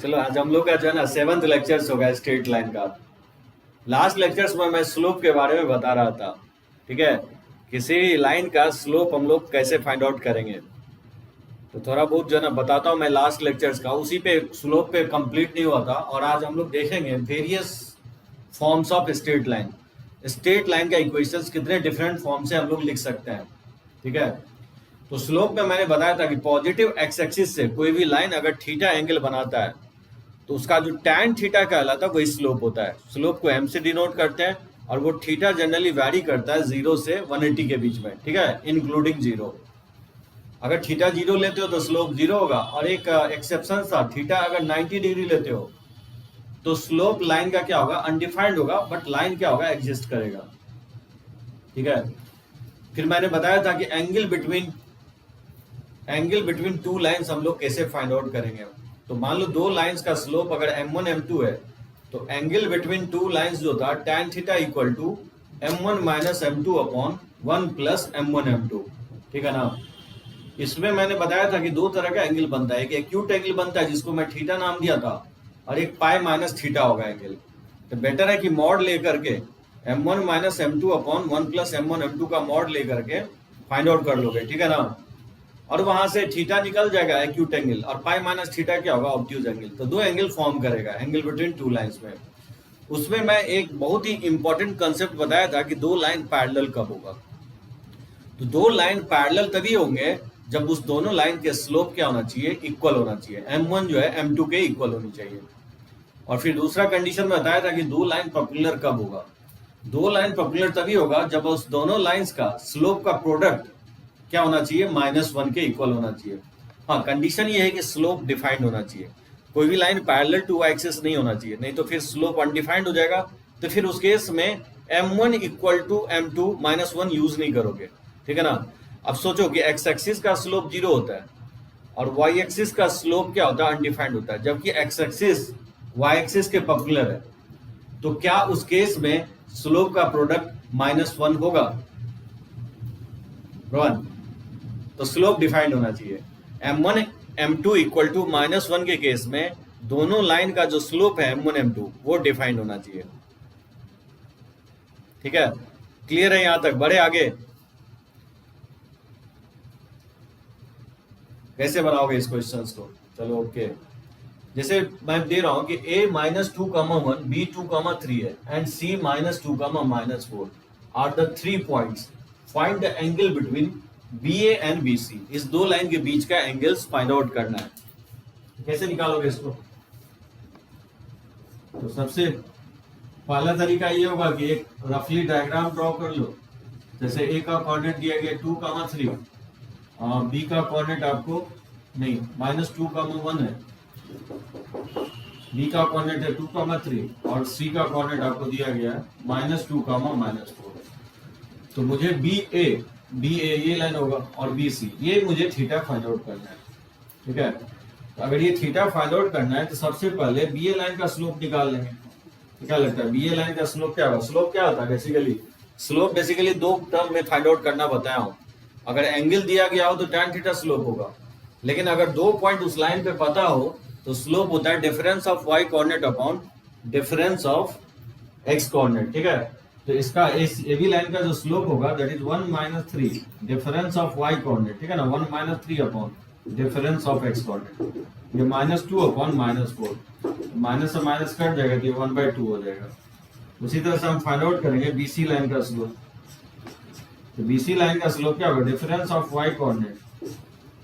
चलो आज हम लोग का जो है ना 7th लेक्चर्स होगा स्ट्रेट लाइन का। लास्ट लेक्चर्स में मैं स्लोप के बारे में बता रहा था। ठीक है, किसी लाइन का स्लोप हम लोग कैसे फाइंड आउट करेंगे, तो थोड़ा बहुत जो है ना बताता हूँ मैं लास्ट लेक्चर्स का। उसी पे स्लोप पे कंप्लीट नहीं हुआ था, और आज हम लोग देखेंगे various forms of straight line. Straight line का इक्वेशंस कितने डिफरेंट फॉर्म से हम लोग लिख सकते हैं। ठीक है, तो स्लोप में मैंने बताया था कि पॉजिटिव एक्स एक्सिस से कोई भी लाइन अगर थीटा एंगल बनाता है तो उसका जो टैन थीटा कहलाता है वही स्लोप होता है। स्लोप को एम से डिनोट करते हैं, और वो थीटा जनरली वैरी करता है 0 से 180 के बीच में। ठीक है, इंक्लूडिंग 0। अगर थीटा 0 लेते हो तो स्लोप 0 होगा, और एक एक्सेप्शन था, थीटा अगर 90 डिग्री लेते हो तो स्लोप लाइन का क्या होगा, अनडिफाइंड होगा, बट लाइन क्या होगा, एग्जिस्ट करेगा। ठीक है, फिर मैंने बताया था कि एंगल बिटवीन टू लाइंस हम लोग कैसे फाइंड आउट करेंगे। तो मान लो दो लाइंस का स्लोप अगर m1 m2 है, तो एंगल बिटवीन टू लाइंस जो था tan theta equal to m1 minus m2 upon 1 plus m1 m2। ठीक है ना। इसमें मैंने बताया था कि दो तरह का एंगल बनता है, एक एक्यूट एंगल बनता है जिसको मैं थीटा नाम दिया था, और एक पाई माइनस थीटा होगा एंगल। तो बेटर है कि मॉड लेकर के m1 minus m2 upon 1 plus m1 m2 का मॉड लेकर के फाइंड आउट कर लोगे। ठीक है ना, और वहां से थीटा निकल जाएगा एक्यूट एंगल, और पाई माइनस थीटा क्या होगा, ऑब्ट्यूज एंगल। तो दो एंगल फॉर्म करेगा एंगल बिटवीन टू लाइंस में। उसमें मैं एक बहुत ही इंपॉर्टेंट कंसेप्ट बताया था कि दो लाइन पैरेलल कब होगा। तो दो लाइन पैरेलल तभी होंगे जब उस दोनों लाइन के स्लोप क्या होना चाहिए, इक्वल होना चाहिए। m1 जो है m2 के इक्वल होनी चाहिए। और फिर दूसरा कंडीशन में बताया था कि दो लाइन परपेंडिकुलर कब होगा। दो लाइन परपेंडिकुलर तभी होगा जब उस दोनों लाइंस का स्लोप का प्रोडक्ट क्या होना चाहिए, -1 के इक्वल होना चाहिए। हाँ, कंडीशन ये है कि स्लोप डिफाइंड होना चाहिए। कोई भी लाइन पैरेलल टू एक्सिस नहीं होना चाहिए, नहीं तो फिर स्लोप अनडिफाइंड हो जाएगा। तो फिर उस केस में m1 equal to m2 -1 use नहीं करोगे। ठीक है ना। अब सोचो कि एक्स एक्सिस का स्लोप 0 होता है और वाई एक्सिस का स्लोप क्या होता है, अनडिफाइंड होता है, जबकि एक्स एक्सिस वाई एक्सिस के परपेंडिकुलर है। तो क्या उस केस में स्लोप का प्रोडक्ट -1 होगा? रोहन, तो स्लोप डिफाइंड होना चाहिए। m1 m2 इक्वल टू -1 के केस में दोनों लाइन का जो स्लोप है m1 m2 वो डिफाइंड होना चाहिए। ठीक है, क्लियर है यहां तक? बढ़े आगे, कैसे बनाओगे इस क्वेश्चन को? चलो ओके, जैसे मैं दे रहा हूं कि a -2, 1 b2, 3 है, and c -2, -4 are the 3 points. Find the angle between BA and BC। इस दो लाइन के बीच का एंगल्स फाइंड आउट करना है। कैसे निकालोगे इसको? तो सबसे पहला तरीका ये होगा कि एक रफली डायग्राम ड्रॉ कर लो। जैसे A का कोऑर्डिनेट दिया गया 2, 3, B का कोऑर्डिनेट आपको नहीं -2, 1 है, B का कोऑर्डिनेट है 2, 3, और C का कोऑर्डिनेट आपको दिया गया है -2, -4। तो मुझे BA ये लाइन होगा, और BC ये मुझे थीटा फाइंड आउट करना है। ठीक है, तो अगर ये थीटा फाइंड आउट करना है तो सबसे पहले BA लाइन का स्लोप निकाल लेंगे। क्या लगता है BA लाइन का स्लोप क्या होगा? स्लोप क्या होता है बेसिकली? स्लोप बेसिकली दो टर्म में फाइंड आउट करना बताया हूं। अगर एंगल दिया गया हो तो tan थीटा स्लोप होगा, लेकिन अगर दो पॉइंट उस लाइन पे पता हो तो स्लोप होता है difference of y coordinate upon difference of x coordinate. ठीक है, तो इसका ए बी लाइन का जो स्लोप होगा that is 1 - 3 difference of y coordinate. ठीक है ना, 1 - 3 upon difference of x coordinate. ये -2 अपॉन -4, माइनस से माइनस कट जाएगा तो 1/2 हो जाएगा। उसी तरह से हम फाइंड आउट करेंगे BC लाइन का स्लोप। तो BC लाइन का स्लोप क्या होगा, डिफरेंस ऑफ y कोऑर्डिनेट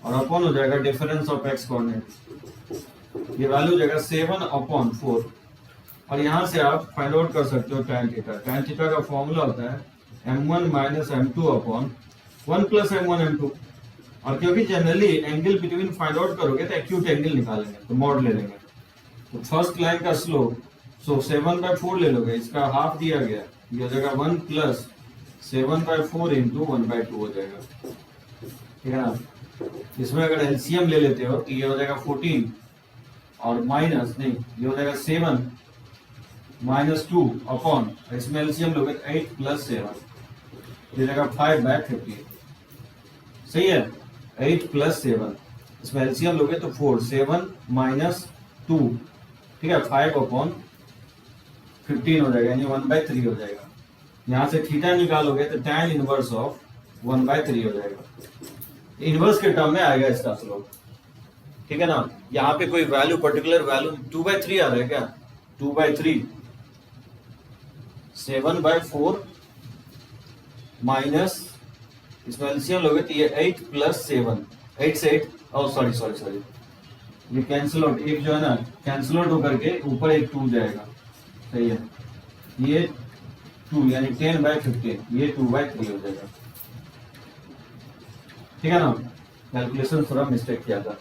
और अपॉन हो जाएगा डिफरेंस ऑफ x कोऑर्डिनेट। ये वैल्यू हो जाएगा 7/4। और यहां से आप फाइंड आउट कर सकते हो tan थीटा। tan थीटा का फॉर्मूला होता है m1 - m2 upon 1 plus m1 m2। और क्योंकि generally angle between find out करोगे तो एक्यूट एंगल निकालेंगे, तो मॉड ले लेंगे। तो फर्स्ट लाइन का स्लोप 7/4 ले लोगे, इसका हाफ दिया गया, ये हो जाएगा 1 प्लस 7/4 इंटू 1/2 हो जाएगा। ठीक है ना। इसमें अगर एलसीएम ले लेते हो तो ये हो जाएगा 14, और माइनस नहीं, ये हो जाएगा 7 -2 अपॉन, इसमें एलसीएम लोगे 8 प्लस 7, ये जाएगा 5/50। सही है, 8 प्लस 7, इसमें एलसीएम लोगे तो 4, 7 माइनस 2, ठीक है, 5/15 हो जाएगा, यानी 1/3 हो जाएगा। यहाँ से थीटा निकालोगे तो tan इनवर्स ऑफ 1/3 हो जाएगा। इनवर्स के टर्म में आएगा इसका स्लोप, ठीक है ना। यहाँ पे कोई वैल्यू, पर्टिकुलर वैल्यू 2/3 आ रहा है क्या? 2/3 7/4 माइनस, इसमें एलसीएम लोगे तो ये 8 + 7, 8 से 8, सॉरी, ये कैंसिल आउट, एक जो है ना कैंसिल आउट होकर के ऊपर एक 2 जाएगा, सही है। ये 2 यानी 10/15, ये 2/3 हो जाएगा, ठीक है ना। कैलकुलेशन थोड़ा मिस्टेक किया था।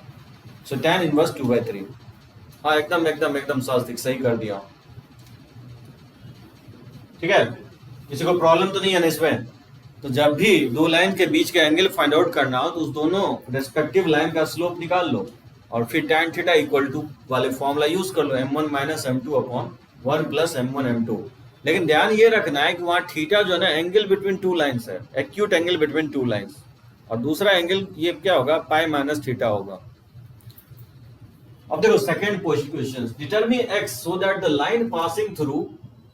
सो tan इनवर्स 2/3। हाँ, एकदम सास्तिक सही कर दिया, ठीक है। किसी को प्रॉब्लम तो नहीं है ना इसमें? तो जब भी दो लाइन के बीच का एंगल फाइंड आउट करना हो तो उस दोनों रेस्पेक्टिव लाइन का स्लोप निकाल लो और फिर tan थीटा इक्वल टू वाले फॉर्मूला यूज कर लो, m1 - m2/1 + m1 m2। लेकिन ध्यान ये रखना है कि वहां थीटा जो है ना एंगल बिटवीन टू लाइंस है, acute angle between two lines, और दूसरा एंगल ये क्या होगा, पाई माइनस थीटा होगा। अब देखो second question, determine x so that the line passing through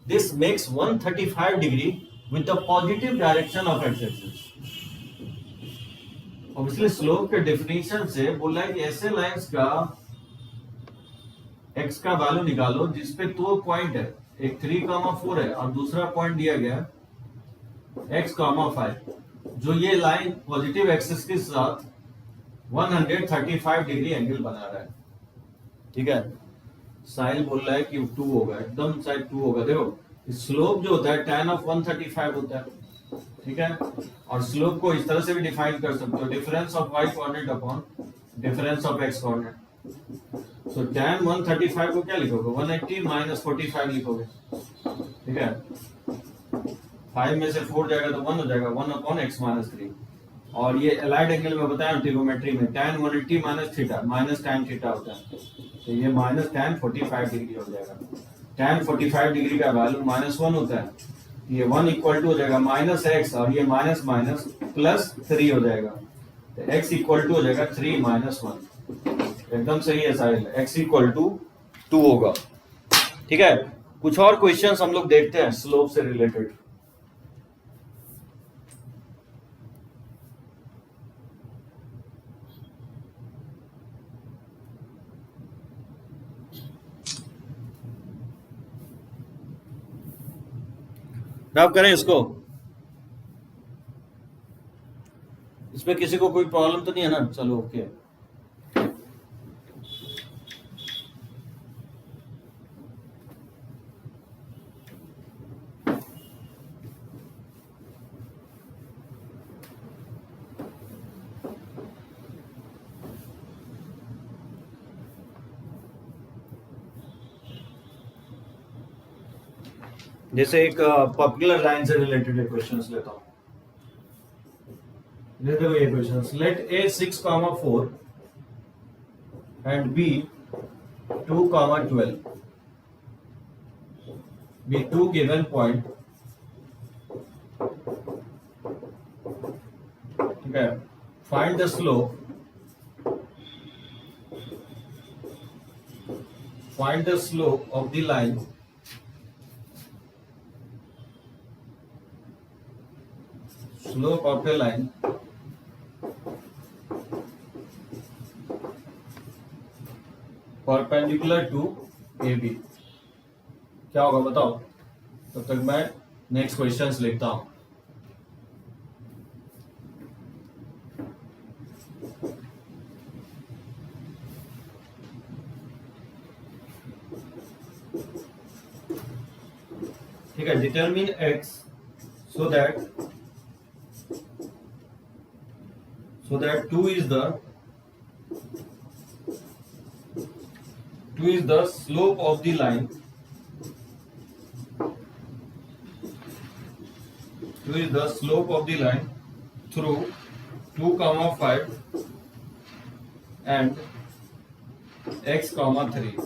this makes 135 degree with the positive direction of x axis. Obviously slope के definition से बोला है कि ऐसे लाइंस का x का वैल्यू निकालो जिसपे दो पॉइंट है, एक 3,4 है और दूसरा पॉइंट दिया गया x, 5, जो ये लाइन पॉजिटिव एक्सिस के साथ 135 डिग्री एंगल बना रहा है, ठीक है। साहिल बोल रहा है कि 2 होगा, एकदम शायद 2 होगा। देखो स्लोप जो होता है tan ऑफ 135 होता है, ठीक है, और स्लोप को इस तरह से भी डिफाइन कर सकते हो, difference of y coordinate upon difference of x coordinate. So tan 135 को क्या लिखोगे, 180 - 45 लिखोगे, ठीक है। 5 में से 4 जाएगा तो 1 हो जाएगा, 1/x - 3। और ये एलाइड एंगल में बताया ट्रिगोमेट्री में tan 180 - theta minus tan theta होता है, तो ये माइनस tan 45 डिग्री हो जाएगा। tan 45 डिग्री का वैल्यू -1 होता है, ये 1 इक्वल टू हो जाएगा -x, और ये माइनस माइनस +3 हो जाएगा, तो x इक्वल टू हो जाएगा 3 - 1। एकदम सही है साहिल, x इक्वल टू 2 होगा, ठीक है। कुछ और क्वेश्चंस हम लोग देखते हैं स्लोप से रिलेटेड। रब करें इसको, इसमें किसी को कोई प्रॉब्लम तो नहीं है ना? चलो ओके। जैसे एक पर्टिकुलर लाइन से रिलेटेड क्वेश्चंस लेता हूं। देखो ये questions, late a 6,4 and b 2,12 be two given point, ठीक है। Find the slope, find the slope of the line perpendicular to AB। क्या होगा बताओ? तब तक मैं नेक्स्ट क्वेश्चंस लिखता हूं। ठीक है, determine x so that 2 is the slope of the line, 2 is the slope of the line through 2,5 and x, 3।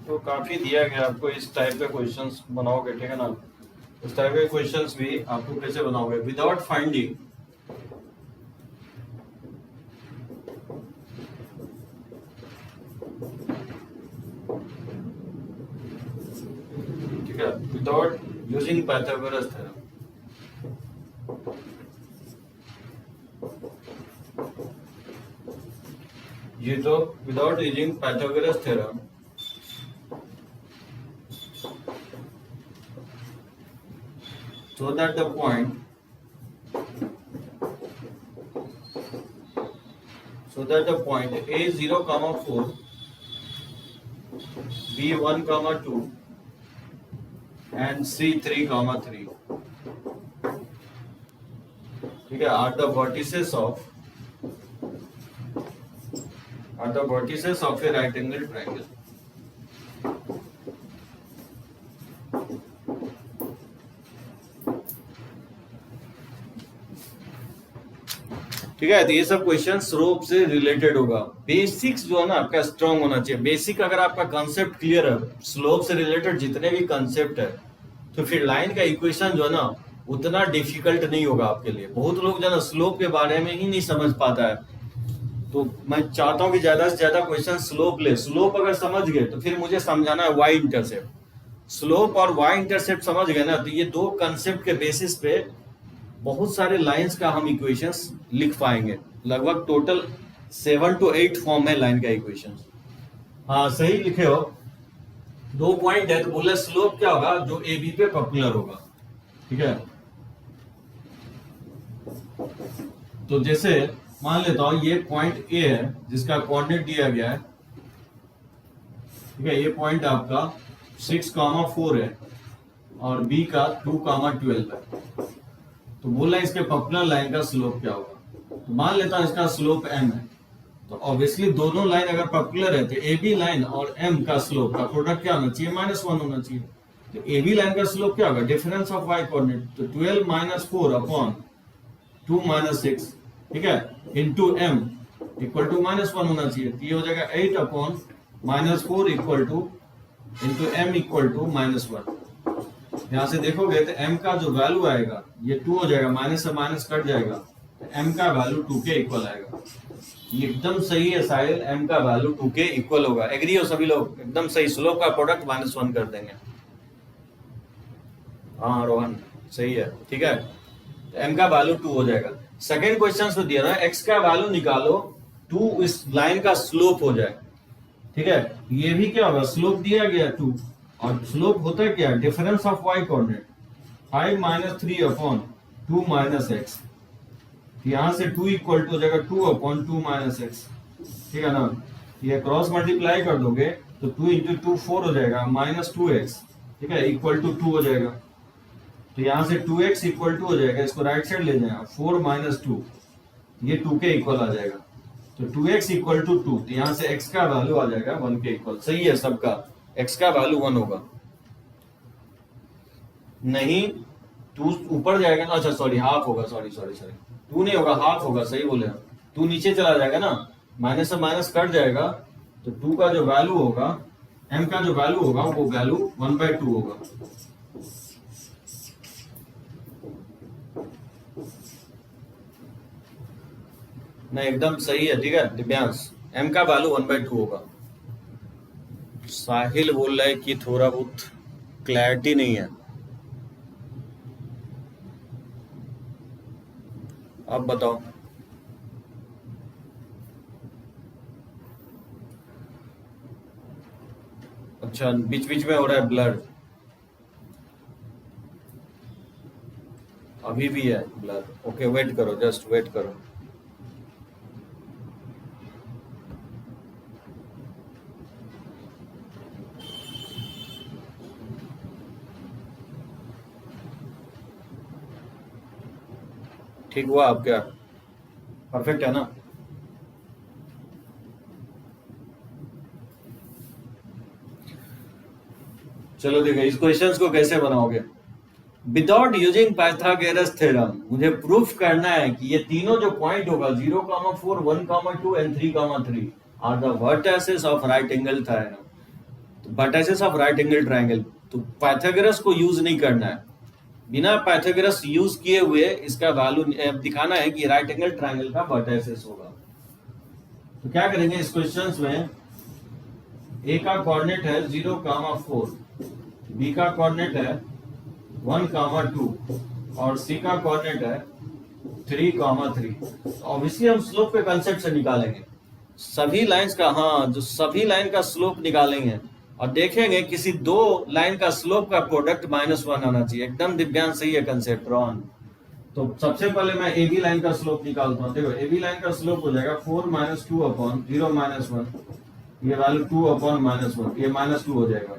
तो काफी दिया गया आपको, इस टाइप के क्वेश्चंस बनाओगे, ठीक है ना। इस टाइप के क्वेश्चंस भी आपको कैसे बनाओगे, विदाउट फाइंडिंग, ठीक है, विदाउट यूजिंग पाइथागोरस थ्योरम। ये तो without using Pythagoras theorem, so that the point A 0, 4, B 1, 2 and C 3, 3, ठीक है, are the vertices of a right angle triangle। ठीक है, तो ये सब क्वेश्चन स्लोप से रिलेटेड होगा। बेसिक्स जो है ना आपका स्ट्रांग होना चाहिए। बेसिक अगर आपका कंसेप्ट क्लियर है, स्लोप से रिलेटेड जितने भी कंसेप्ट है, तो फिर लाइन का इक्वेशन जो है ना उतना डिफिकल्ट नहीं होगा आपके लिए। बहुत लोग जो है ना स्लोप के बारे में ही नहीं समझ पाता है, तो मैं चाहता हूँ कि ज्यादा से ज्यादा क्वेश्चन स्लोप ले। स्लोप अगर समझ गए तो फिर मुझे समझाना है वाई इंटरसेप्ट। स्लोप और वाई इंटरसेप्ट समझ गए ना, तो ये दो कंसेप्ट के बेसिस पे बहुत सारे लाइंस का हम इक्वेशंस लिख पाएंगे। लगभग टोटल 7 to 8 फॉर्म है लाइन का इक्वेशन। हाँ सही लिखे हो। 2 पॉइंट है तो बोले स्लोप क्या होगा, जो ए बी पे परपेंडिकुलर होगा, ठीक है। तो जैसे मान लेता हूं ये पॉइंट ए है जिसका कोऑर्डिनेट दिया गया है, ठीक है। ये पॉइंट आपका 6, 4 है और बी का 2, 12 है। तो बोला इसके परपेंडिकुलर लाइन का स्लोप क्या होगा। तो मान लेता हूं इसका स्लोप m है, तो ऑब्वियसली दोनों लाइन अगर परपेंडिकुलर है तो ए बी लाइन और m का स्लोप का प्रोडक्ट क्या होना चाहिए, -1 होना चाहिए। तो ए बी लाइन का स्लोप क्या होगा, डिफरेंस ऑफ y कोऑर्डिनेट, तो 12 - 4 अपॉन 2 - 6, ठीक है, इनटू m इक्वल टू -1 होना चाहिए। तो ये हो जाएगा 8 upon -4 equal to into m equal to -1। यहां से देखोगे तो m का जो वैल्यू आएगा ये 2 हो जाएगा, माइनस से माइनस कट जाएगा, तो m का वैल्यू 2 के इक्वल आएगा। ये एकदम सही है साहिल, m का वैल्यू 2 के इक्वल होगा। एग्री हो सभी लोग, एकदम सही। स्लोप का प्रोडक्ट -1 कर देंगे। हाँ रोहन सही है, ठीक है। तो m का वैल्यू 2 हो जाएगा। सेकेंड क्वेश्चन में दिया ना x का वैल्यू निकालो 2 इस लाइन का स्लोप हो जाए, ठीक है। ये भी क्या होगा, स्लोप दिया गया 2 और स्लोप होता है क्या, difference of y coordinate, 5 - 3 upon 2 - x। यहां से 2 इक्वल टू हो जाएगा 2 अपॉन 2 - x, ठीक है ना। ये क्रॉस मल्टीप्लाई कर दोगे तो 2 × 2 4 हो जाएगा, -2x, ठीक है, इक्वल टू 2 हो जाएगा। तो यहां से 2x इक्वल टू हो जाएगा, इसको राइट साइड ले जाएगा, 4 - 2, ये 2 के इक्वल आ जाएगा। तो 2x इक्वल टू 2, तो यहां से x का वैल्यू आ जाएगा 1 के इक्वल। सही है सबका, x का वैल्यू 1 होगा। नहीं 2 ऊपर जाएगा ना, अच्छा सॉरी हाफ होगा, सॉरी 2 नहीं होगा, हाफ होगा, सही बोले। 2 नीचे चला जाएगा ना, माइनस से माइनस कट जाएगा, तो 2 का जो वैल्यू होगा, m का जो वैल्यू होगा वो वैल्यू 1/2 होगा। नहीं एकदम सही है, ठीक है दिव्यांश, m का वैल्यू 1/2 होगा। साहिल बोल रहा है कि थोड़ा बहुत क्लैरिटी नहीं है। अब बताओ। अच्छा बीच बीच में हो रहा है ब्लर, अभी भी है ब्लर। ओके वेट करो, जस्ट वेट करो। ठीक हुआ अब क्या, परफेक्ट है ना। चलो देखो इस क्वेश्चंस को कैसे बनाओगे। विदाउट यूजिंग पाइथागोरस थ्योरम मुझे प्रूफ करना है कि ये तीनों जो पॉइंट होगा 0, 4, 1, 2 and 3, 3 are the vertices of right angle triangle. तो vertices of right angle triangle, तो पाइथागोरस को यूज नहीं करना है, बिना पाइथागोरस यूज किए हुए इसका वैल्यू दिखाना है कि राइट एंगल ट्रायंगल का वर्टाइसेस होगा। तो क्या करेंगे इस क्वेश्चंस में, ए का कोऑर्डिनेट है 0,4, बी का कोऑर्डिनेट है 1,2 और सी का कोऑर्डिनेट है 3,3। ऑब्वियसली हम स्लोप के कंसेप्ट से निकालेंगे सभी लाइंस का, हाँ जो सभी लाइन का स्लोप निकालेंगे और देखेंगे किसी दो लाइन का स्लोप का प्रोडक्ट -1 आना चाहिए। एकदम दिव्यांग सही है कंसेप्ट रॉन। तो सबसे पहले मैं ए बी लाइन का स्लोप निकालता हूँ। देखो ए बी लाइन का स्लोप हो जाएगा 4 - 2 अपॉन 0 - 1, ये वैल्यू 2 अपॉन -1, ये -2 हो जाएगा।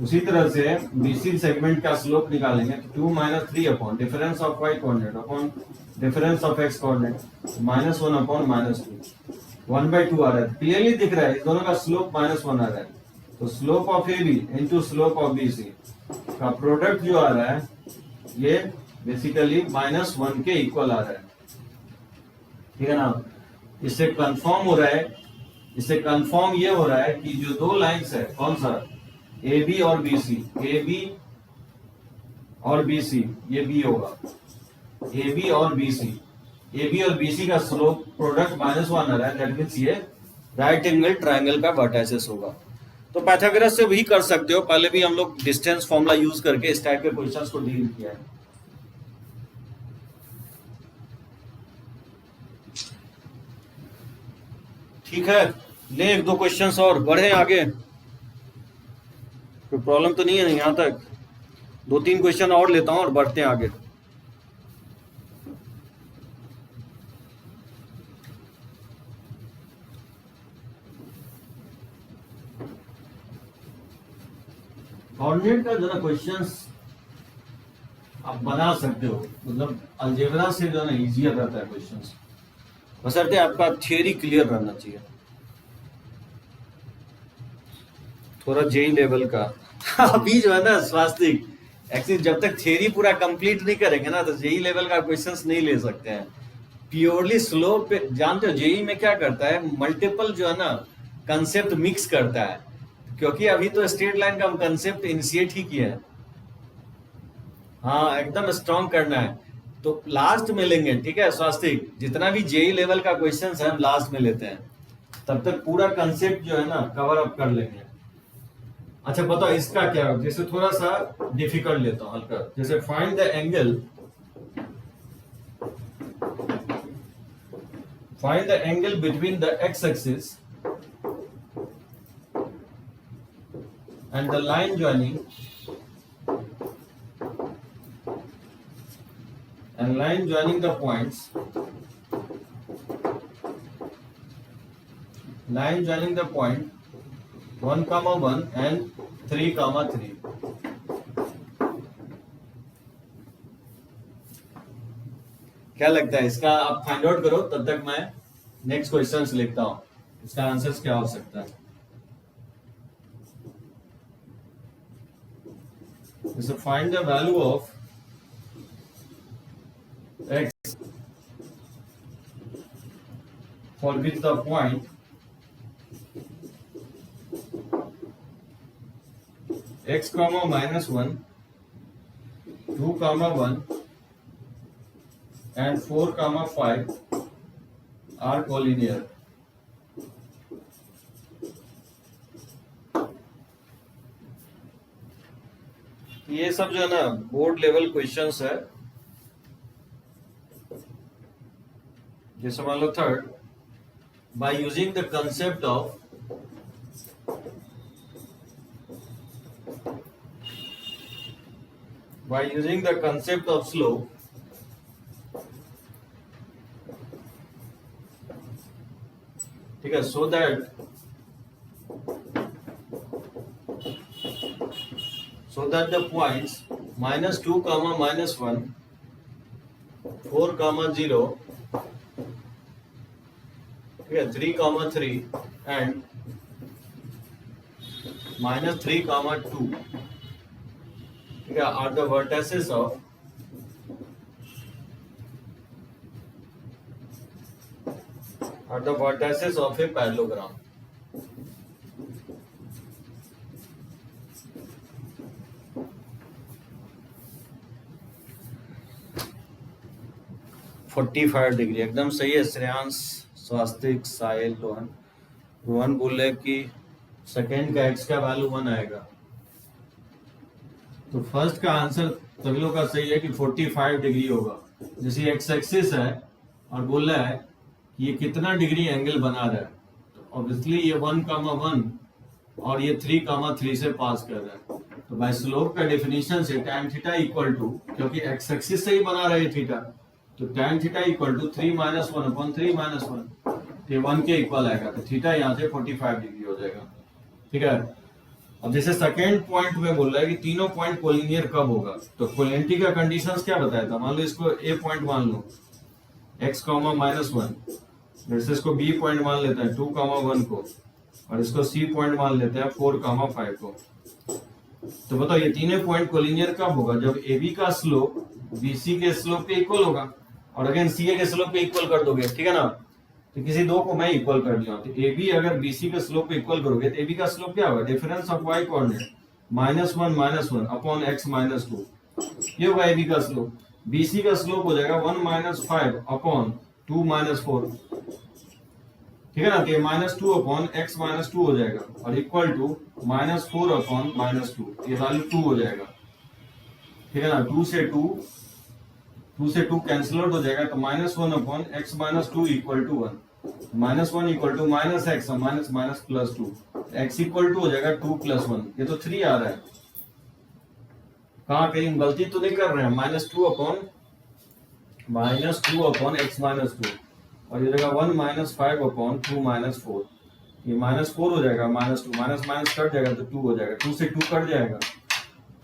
उसी तरह से बीसी सेगमेंट का स्लोप निकालेंगे तो 2 - 3 upon difference of y coordinate upon difference of x coordinate, -1 upon -2, 1/2 आ रहा है। क्लियरली दिख रहा है इस दोनों का स्लोप -1 आ रहा है। तो slope of A B into slope of B C का प्रोडक्ट जो आ रहा है ये बेसिकली -1 के इक्वल आ रहा है। ठीक है ना, इससे कंफर्म हो रहा है, इससे कंफर्म ये हो रहा है कि जो दो लाइंस है कौन सा, ए बी और बी सी, ए बी और बी सी, ये बी होगा, ए बी और बी सी, ए बी और बी सी का स्लोप प्रोडक्ट -1 आ रहा है, दैट मींस ये राइट एंगल ट्रायंगल का वर्टाइसेस होगा। तो पाइथागोरस से भी कर सकते हो, पहले भी हम लोग डिस्टेंस फॉर्मूला यूज करके इस टाइप के क्वेश्चंस को डील किया है। ठीक है, ले एक दो क्वेश्चंस और बढ़े आगे, कोई प्रॉब्लम तो नहीं है यहां तक? 2-3 क्वेश्चन और लेता हूं और बढ़ते हैं आगे। कोऑर्डिनेट का जो ना क्वेश्चंस आप बना सकते हो, मतलब अलजेब्रा से जो ना इजियर रहता है क्वेश्चंस, बशर्ते आपका थियरी क्लियर रहना चाहिए, थोड़ा जेई लेवल का। अभी जो है ना स्वास्तिक एक्चुअली जब तक थियरी पूरा कंप्लीट नहीं करेंगे ना तो जेई लेवल का क्वेश्चंस नहीं ले सकते हैं। प्योरली स्लोप पे जानते हो जेई में क्या करता है, मल्टीपल जो है ना कंसेप्ट मिक्स करता है, क्योंकि अभी तो स्ट्रेट लाइन का हम कंसेप्ट इनिशिएट ही किया है। हाँ एकदम स्ट्रॉन्ग करना है, तो लास्ट में लेंगे। ठीक है स्वास्तिक, जितना भी जेई लेवल का क्वेश्चन है हम लास्ट में लेते हैं, तब तक पूरा कंसेप्ट जो है ना कवर अप कर लेंगे। अच्छा बताओ इसका क्या, जैसे थोड़ा सा डिफिकल्ट लेता हूँ हल्का, जैसे find the angle between the x axis and the line joining the points, line joining the point 1,1 and 3,3। क्या लगता है इसका, आप फाइंड आउट करो, तब तक मैं नेक्स्ट क्वेश्चंस लिखता हूं, इसका आंसर्स क्या हो सकता है। So find the value of x for which the point x comma -1, 2 comma 1 and 4 comma 5 are collinear। ये सब जो है ना बोर्ड लेवल क्वेश्चंस है, जैसे मान लो third, by using the concept of slope, ठीक है, सो दैट the points -2, -1, 4, 0, ठीक है, 3, 3 and -3, 2, ठीक है, are the vertices of a parallelogram। 45 degree, एकदम सही है श्रेयांश, स्वास्तिक, साहिल, रोहन। रोहन बोल रहे कि सेकेंड का एक्स का वैल्यू 1 आएगा। तो फर्स्ट का आंसर सभी लोग का सही है कि 45 डिग्री होगा। जैसे एक्स एक्सिस है और बोल रहा है कि ये कितना डिग्री एंगल बना रहा है, तो ऑब्वियसली ये 1,1 और ये 3,3 से पास कर रहा है। तो बाय स्लोप का डेफिनेशन से tan थीटा इक्वल टू, क्योंकि एक्स एक्सिस से ही बना रहा है थीटा, तो tan theta equal to 3 - 1 upon 3 - 1, तो 1 के इक्वल आएगा। तो थीटा यहाँ से 45 डिग्री हो जाएगा। ठीक है। अब जैसे सेकेंड पॉइंट में बोल रहा है कि तीनों पॉइंट कोलिनियर कब होगा, तो कोलिनियरिटी का कंडीशंस क्या बताया था। मान लो इसको ए पॉइंट मान लो x, -1, जैसे इसको बी पॉइंट मान लेते हैं 2, 1 को, और इसको सी पॉइंट मान लेते हैं 4, 5 को। तो बताओ ये तीनों पॉइंट कोलिनियर कब होगा, जब ए बी का स्लोप बी सी के स्लोप के इक्वल होगा, और अगेन सी ए के स्लोप पे इक्वल कर दोगे। ठीक है ना। तो किसी दो को मैं इक्वल कर दिया, तो ए बी अगर बी सी के स्लोप पे इक्वल करोगे तो ए बी का स्लोप क्या होगा, difference of y coordinate -1 - 1 upon x - 2, ये होगा ए बी का स्लोप। बी सी का स्लोप हो जाएगा 1 - 5 अपॉन 2 - 4। ठीक है ना। तो ये -2 अपॉन x - 2 हो जाएगा, और इक्वल टू -4 अपॉन -2, ये वैल्यू 2 हो जाएगा। ठीक है ना। 2 से 2 कैंसिल आउट हो जाएगा, तो -1 upon x - 2 equal to 1, -1 equal to -x +2, x equal to हो जाएगा 2 + 1, ये तो 3 आ रहा है। कहाँ कहीं गलती तो नहीं कर रहे हैं। -2 अपॉन x - 2, और ये जगह 1 - 5 अपॉन 2 - 4, ये -4 हो जाएगा, -2 माइनस कट जाएगा तो 2 हो जाएगा, 2 से 2 कट जाएगा,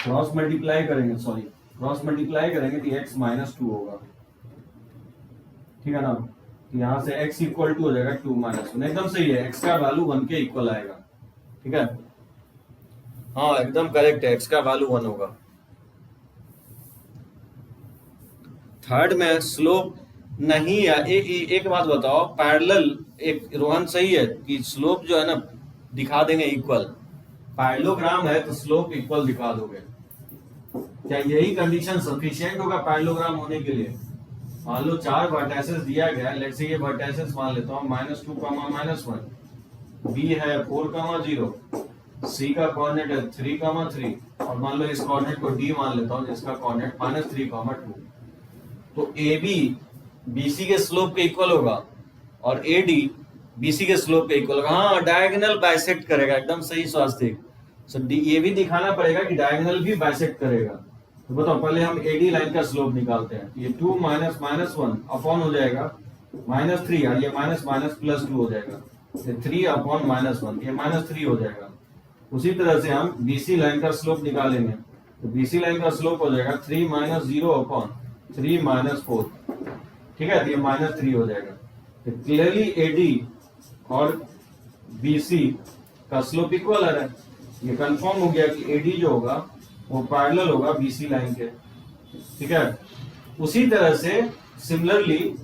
क्रॉस मल्टीप्लाई करेंगे तो x - 2 होगा। ठीक है ना। तो यहाँ से x इक्वल टू हो जाएगा 2 - 1, एकदम सही है, x का वैल्यू 1 के इक्वल आएगा। ठीक है। हाँ एकदम करेक्ट है, x का वैल्यू 1 होगा। थर्ड में स्लोप नहीं है। एक बात बताओ, पैरेलल, एक रोहन सही है कि स्लोप जो है ना दिखा देंगे इक्वल, पैरेललोग्राम है तो स्लोप इक्वल दिखा दोगे। क्या यही कंडीशन सफिशिएंट होगा पैरेललोग्राम होने के लिए। मान लो 4 वर्टाइसेस दिया गया है, लेट्स से ये वर्टाइसेस मान लेता हूँ -2, -1, बी है 4, 0, सी का कोऑर्डिनेट है 3, 3, और मान लो इस कोऑर्डिनेट को डी मान लेता हूँ जिसका कोऑर्डिनेट -3, 2। तो ए बी बी सी के स्लोप के इक्वल होगा, और ए डी बी सी के स्लोप के इक्वल होगा। हाँ डायगोनल बाइसेक्ट करेगा, एकदम सही स्वास्तिक। सो ये भी दिखाना पड़ेगा कि डायगोनल भी बाइसेक्ट करेगा। तो बताओ पहले हम एडी लाइन का स्लोप निकालते हैं। ये 2 - 1 अपॉन हो जाएगा -3, और ये +2 हो जाएगा, 3 अपॉन -1, ये -3 हो जाएगा। उसी तरह से हम बीसी लाइन का स्लोप निकालेंगे, तो बीसी लाइन का स्लोप हो जाएगा 3 - 0 अपॉन 3 - 4। ठीक है। तो ये -3 हो जाएगा। तो क्लियरली एडी और बीसी का स्लोप इक्वल आ रहा है। ये कंफर्म हो गया कि एडी जो होगा वो पैरेलल होगा बीसी लाइन के। ठीक है। उसी तरह से सिमिलरली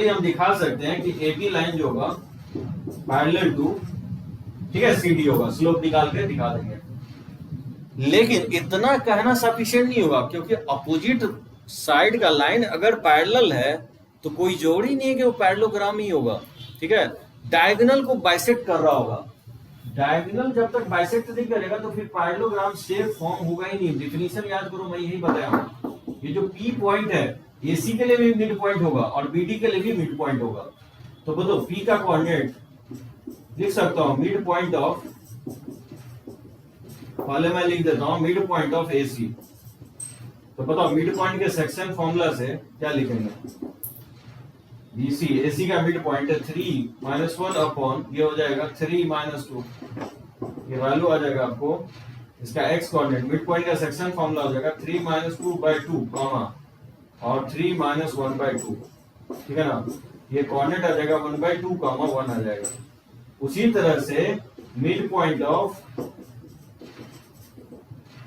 हम दिखा सकते हैं कि एबी लाइन जो होगा पैरेलल टू, ठीक है, सीडी होगा। स्लोप निकाल के दिखा देंगे, लेकिन इतना कहना सफिशिएंट नहीं होगा, क्योंकि अपोजिट साइड का लाइन अगर पैरेलल है तो कोई जोड़ी नहीं है कि वो पैरेललोग्राम ही होगा। ठीक है। डायगोनल को बाइसेक्ट कर रहा होगा। डायगोनल जब तक बाइसेक्ट नहीं करेगा तो फिर पैरेललोग्राम शेप फॉर्म होगा ही नहीं। डिफिनीशन याद करो, मैं यही बताया हूं। ये जो पी पॉइंट है एसी के लिए भी मिड पॉइंट होगा और बीडी के लिए भी मिड पॉइंट होगा। तो बताओ पी का कोऑर्डिनेट लिख सकता हूं मिड पॉइंट ऑफ, पहले मैं लिख देता हूं मिड पॉइंट ऑफ एसी। तो बताओ मिड पॉइंट के सेक्शन फॉर्मूला से क्या लिखेंगे, बीसी, एसी का मिड पॉइंट है 3 - 1 अपॉन, ये हो जाएगा 3 - 2, ये वैल्यू आ जाएगा आपको इसका एक्स कोऑर्डिनेट। मिड पॉइंट का सेक्शन फॉर्मूला हो जाएगा 3 - 2/2 कॉमा और 3 - 1/2। ठीक है ना। ये कोऑर्डिनेट आ जाएगा 1/2 कॉमा 1 आ जाएगा। उसी तरह से मिड पॉइंट ऑफ,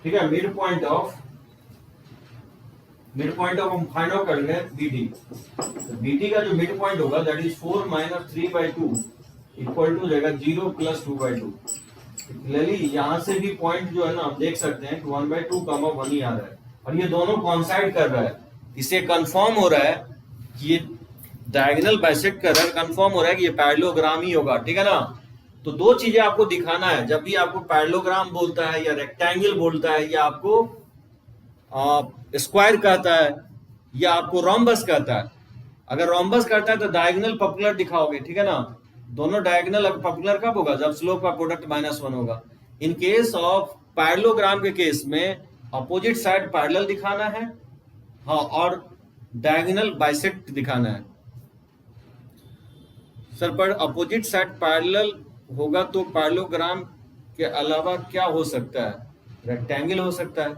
ठीक है, मिड पॉइंट ऑफ हम फाइंड आउट करेंगे बीडी। तो बीडी का जो मिड पॉइंट होगा दैट इज 4 - 3/2 इक्वल टू जाएगा 0 + 2/2। क्लियरली यहां से भी पॉइंट जो है ना हम देख सकते हैं कि 1/2 कॉमा 1 ही आ रहा है, और ये दोनों कॉन्साइड कर रहा है। इसे कंफर्म हो रहा है कि ये डायगोनल बाइसेक्ट कर रहा है, कंफर्म हो रहा है कि ये पैरेललोग्राम ही होगा, ठीक है ना। तो दो चीजें आपको दिखाना है, जब भी आपको पैरेललोग्राम बोलता है या रेक्टेंगल बोलता है या आपको स्क्वायर कहता है या आपको रोम्बस कहता है। अगर रोम्बस करता है तो डायगोनल पॉपुलर दिखाओगे, ठीक है ना। दोनों डायगोनल पॉपुलर कब होगा? जब स्लोप का प्रोडक्ट -1 होगा। इन केस ऑफ पैरेललोग्राम के केस में अपोजिट साइड पैरेलल दिखाना है, हाँ, और डायगोनल बाइसेक्ट दिखाना है। सर पर अपोजिट साइड पैरेलल होगा तो पैरेललोग्राम के अलावा क्या हो सकता है? रेक्टेंगल हो सकता है,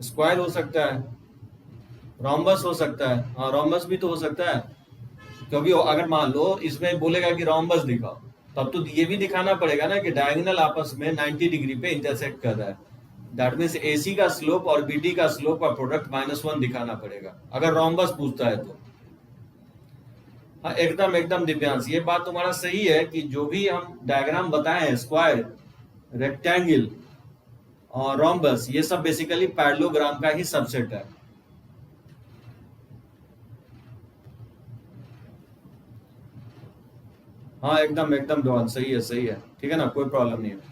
स्क्वायर हो सकता है, रोम्बस हो सकता है। हाँ, रोम्बस भी तो हो सकता है, क्योंकि अगर मान लो इसमें बोलेगा कि रोम्बस दिखाओ, तब तो ये भी दिखाना पड़ेगा ना कि डायगोनल आपस में 90 डिग्री पे इंटरसेक्ट कर रहा है। दैट मीन्स AC का स्लोप और BD का स्लोप का प्रोडक्ट -1 दिखाना पड़ेगा, अगर रोम्बस पूछता है तो। हाँ, एकदम एकदम दिव्यांश, ये बात तुम्हारा सही है कि जो भी हम डायग्राम बताए हैं, स्क्वायर, रेक्टेंगल और रोम्बस, ये सब बेसिकली पैरेललोग्राम का ही सबसेट है। हाँ, एकदम एकदम डॉन, सही है, सही है, ठीक है ना, कोई प्रॉब्लम नहीं है।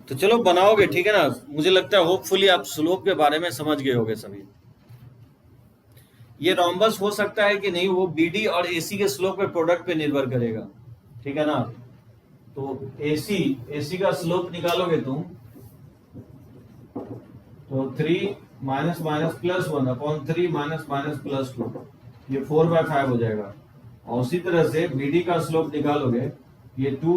तो चलो बनाओगे, ठीक है ना। मुझे लगता है होपफुली आप स्लोप के बारे में समझ गए होगे सभी। ये रोम्बस हो सकता है कि नहीं, वो BD और AC के स्लोप के प्रोडक्ट पे निर्भर करेगा, ठीक है ना। तो AC का स्लोप निकालोगे तुम तो 3 minus minus plus 1 upon 3 minus minus plus 2, ये 4/5 हो जाएगा। और उसी तरह से BD का स्लोप निकालोगे, ये 2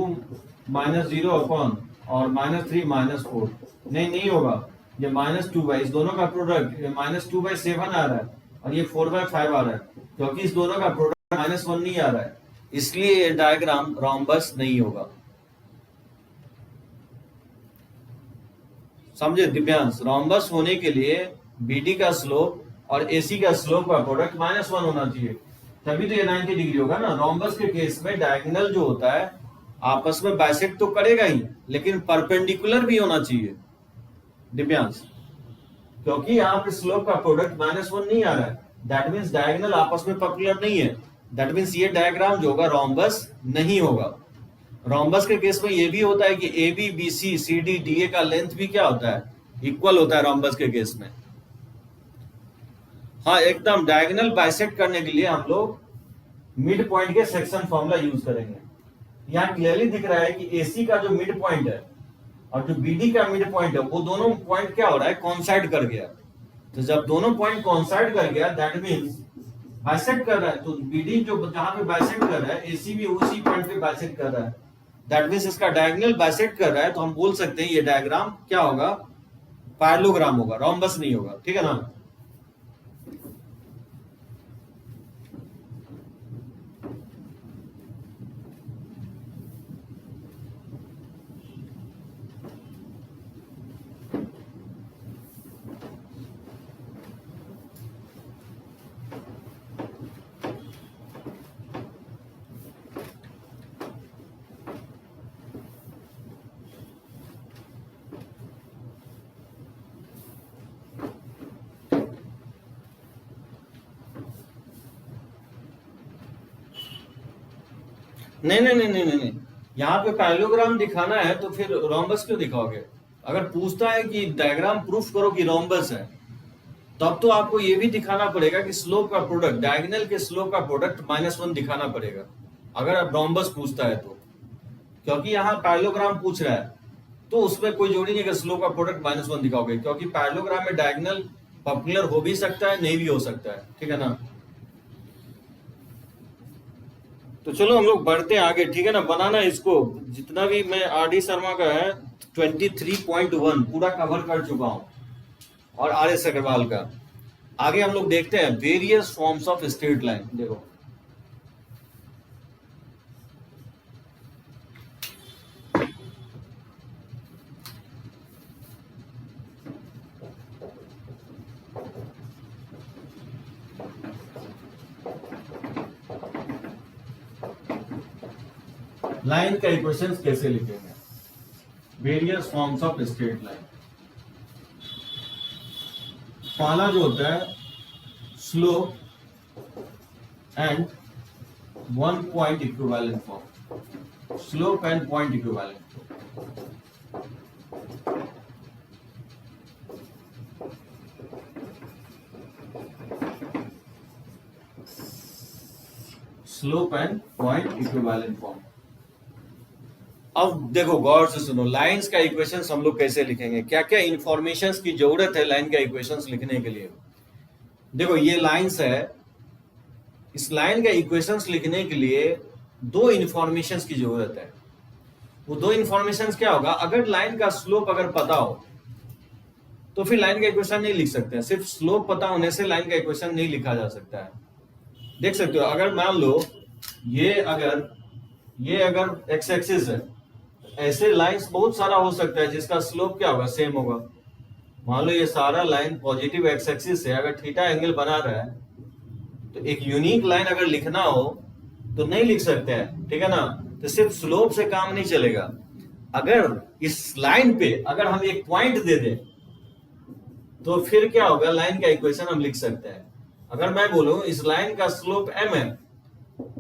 माइनस 0 अपॉन और -3 -4, नहीं होगा, ये -2 इस दोनों का प्रोडक्ट, ये -2/7 आ रहा है और ये 4/5 आ रहा है, क्योंकि इस दोनों का प्रोडक्ट -1 नहीं आ रहा है, इसलिए ये डायग्राम रोम्बस नहीं होगा। समझे दिव्यांश? रोम्बस होने के लिए BD का स्लोप और AC का स्लोप का प्रोडक्ट -1 होना चाहिए, तभी तो ये 90 डिग्री होगा ना। रोम्बस के केस में डायगोनल जो होता है आपस में बाइसेक्ट तो करेगा ही, लेकिन परपेंडिकुलर भी होना चाहिए दिव्यांश, क्योंकि यहाँ पे स्लोप का प्रोडक्ट -1 नहीं आ रहा है। दैट मीन्स डायगोनल आपस में परपेंडिकुलर नहीं है। दैट मीन्स ये डायग्राम जो होगा रोम्बस नहीं होगा। रोम्बस के केस में ये भी होता है कि AB BC CD DA का लेंथ भी क्या होता है? इक्वल होता है रोम्बस के केस में। हाँ, एकदम डायगोनल बाइसेक्ट करने के लिए हम लोग मिड पॉइंट के सेक्शन फॉर्मूला यूज करेंगे। यहाँ क्लियरली दिख रहा है कि AC का जो मिड पॉइंट है और जो BD का मिड पॉइंट है, वो दोनों पॉइंट क्या हो रहा है? कॉन्साइड कर गया। तो जब दोनों पॉइंट कॉन्साइड कर गया, दैट मीन्स बाइसेक्ट कर रहा है। तो BD जो जहां पे बाइसेक्ट कर रहा है, AC भी उसी पॉइंट पे बाइसेक्ट कर रहा है। दैट मीन्स इसका डायगोनल बाइसेक्ट कर रहा है, तो हम बोल सकते हैं ये डायग्राम क्या होगा? पैरेललोग्राम होगा, रोम्बस नहीं होगा, ठीक है ना। नहीं नहीं नहीं नहीं नहीं नहीं, यहाँ पे पैरेललोग्राम दिखाना है तो फिर रोम्बस क्यों दिखाओगे? अगर पूछता है कि डायग्राम प्रूफ करो कि रोम्बस है, तब तो आपको ये भी दिखाना पड़ेगा कि स्लोप का प्रोडक्ट, डायगोनल के स्लोप का प्रोडक्ट -1 दिखाना पड़ेगा, अगर आप रोम्बस पूछता है तो। क्योंकि यहाँ पैरेललोग्राम पूछ रहा है, तो उसमें कोई जोड़ी नहीं कि स्लोप का प्रोडक्ट -1 दिखाओगे, क्योंकि पैरेललोग्राम में डायगोनल पॉपुलर हो भी सकता है, नहीं भी हो सकता है, ठीक है ना। तो चलो हम लोग बढ़ते हैं आगे, ठीक है ना। बनाना इसको, जितना भी मैं RD शर्मा का है 23.1 पूरा कवर कर चुका हूं, और RS अग्रवाल का। आगे हम लोग देखते हैं various forms of straight line. देखो लाइन का इक्वेशन कैसे लिखेंगे? Various forms of straight line. पहला जो होता है slope and one point equivalent form, slope and point equivalent. Slope and point equivalent form. अब देखो गौर से सुनो, लाइंस का इक्वेशंस हम लोग कैसे लिखेंगे, क्या क्या इंफॉर्मेशंस की जरूरत है लाइन का इक्वेशंस लिखने के लिए। देखो ये लाइंस है, इस लाइन का इक्वेशंस लिखने के लिए दो इंफॉर्मेशंस की जरूरत है। वो दो इंफॉर्मेशंस क्या होगा? अगर लाइन का स्लोप अगर पता हो तो फिर लाइन का इक्वेशन नहीं लिख सकते हैं। सिर्फ स्लोप पता होने से लाइन का इक्वेशन नहीं लिखा जा सकता है। देख सकते हो, अगर मान लो ये अगर एक्स एक्सिस है, ऐसे लाइंस बहुत सारा हो सकता है जिसका स्लोप क्या होगा? सेम होगा। मान लो ये सारा लाइन पॉजिटिव एक्स एक्सिस है, अगर थीटा एंगल बना रहा है तो एक यूनिक लाइन अगर लिखना हो तो नहीं लिख सकते हैं, ठीक है ना। तो सिर्फ स्लोप से काम नहीं चलेगा। अगर इस लाइन पे अगर हम एक पॉइंट दे दें तो फिर क्या होगा? लाइन का इक्वेशन हम लिख सकते हैं। अगर मैं बोलूं इस लाइन का स्लोप m है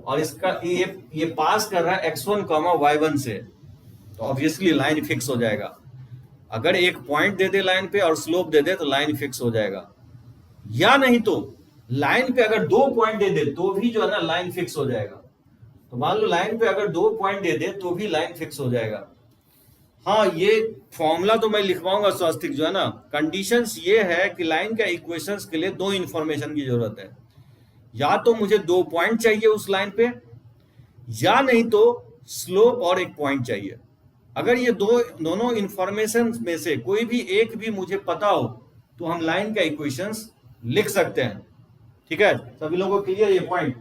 और इसका ये पास कर रहा है x1, y1 से, तो ऑब्वियसली लाइन फिक्स हो जाएगा। अगर एक पॉइंट दे दे लाइन पे और स्लोप दे दे तो लाइन फिक्स हो जाएगा। या नहीं तो लाइन पे अगर दो पॉइंट दे दे तो भी जो है ना लाइन फिक्स हो जाएगा। तो मान लो लाइन पे अगर दो पॉइंट दे दे तो भी लाइन फिक्स हो जाएगा। हाँ, ये फॉर्मूला तो मैं लिखवाऊंगा स्वास्तिक, जो है ना। कंडीशंस ये है कि लाइन का इक्वेशंस के लिए दो इंफॉर्मेशन की जरूरत है। या तो मुझे दो पॉइंट चाहिए उस लाइन पे, या नहीं तो स्लोप और एक पॉइंट चाहिए। अगर ये दोनों इंफॉर्मेशन में से कोई भी एक भी मुझे पता हो तो हम लाइन का इक्वेशंस लिख सकते हैं। ठीक है, सभी लोगों को क्लियर? ये पॉइंट,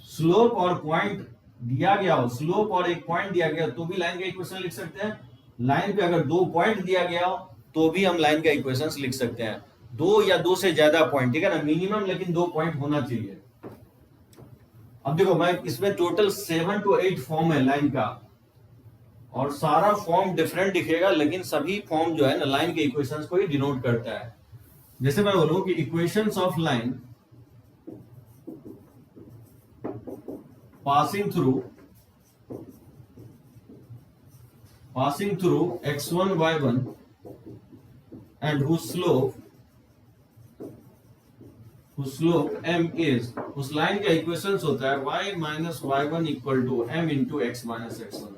स्लोप और पॉइंट दिया गया हो, स्लोप और एक पॉइंट दिया गया तो भी लाइन का इक्वेशन लिख सकते हैं। लाइन पे अगर दो पॉइंट दिया गया हो तो भी हम लाइन का इक्वेशन लिख सकते हैं। दो या दो से ज्यादा पॉइंट, ठीक है ना, मिनिमम लेकिन दो पॉइंट होना चाहिए। अब देखो, मैं इसमें टोटल 7 to 8 फॉर्म है लाइन का, और सारा फॉर्म डिफरेंट दिखेगा, लेकिन सभी फॉर्म जो है ना लाइन के इक्वेशंस को ही डिनोट करता है। जैसे मैं बोलूं कि equations of line passing through x1 y1 and whose slope m is, उस लाइन का इक्वेशंस होता है y minus y1 equal to m into x minus x1।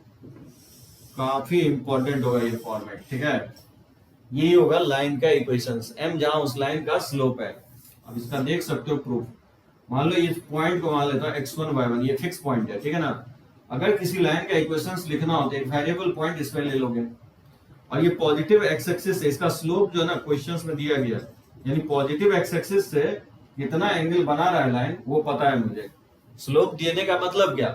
काफी इंपॉर्टेंट होगा ये फॉर्मेट, ठीक है। यही होगा लाइन का इक्वेशंस, m जहां उस लाइन का स्लोप है। अब इसका देख सकते हो प्रूफ। मान लो इस पॉइंट को मान लेता हूं x1 y1, ये फिक्स पॉइंट है, ठीक है ना। अगर किसी लाइन का इक्वेशंस लिखना हो तो एक वेरिएबल पॉइंट इसमें ले लोगे, और ये पॉजिटिव एक्स एक्सिस से इसका स्लोप जो है ना क्वेश्चंस में दिया गया, यानी पॉजिटिव एक्स एक्सिस से कितना एंगल बना रहा है लाइन वो पता है मुझे। स्लोप देने का मतलब क्या?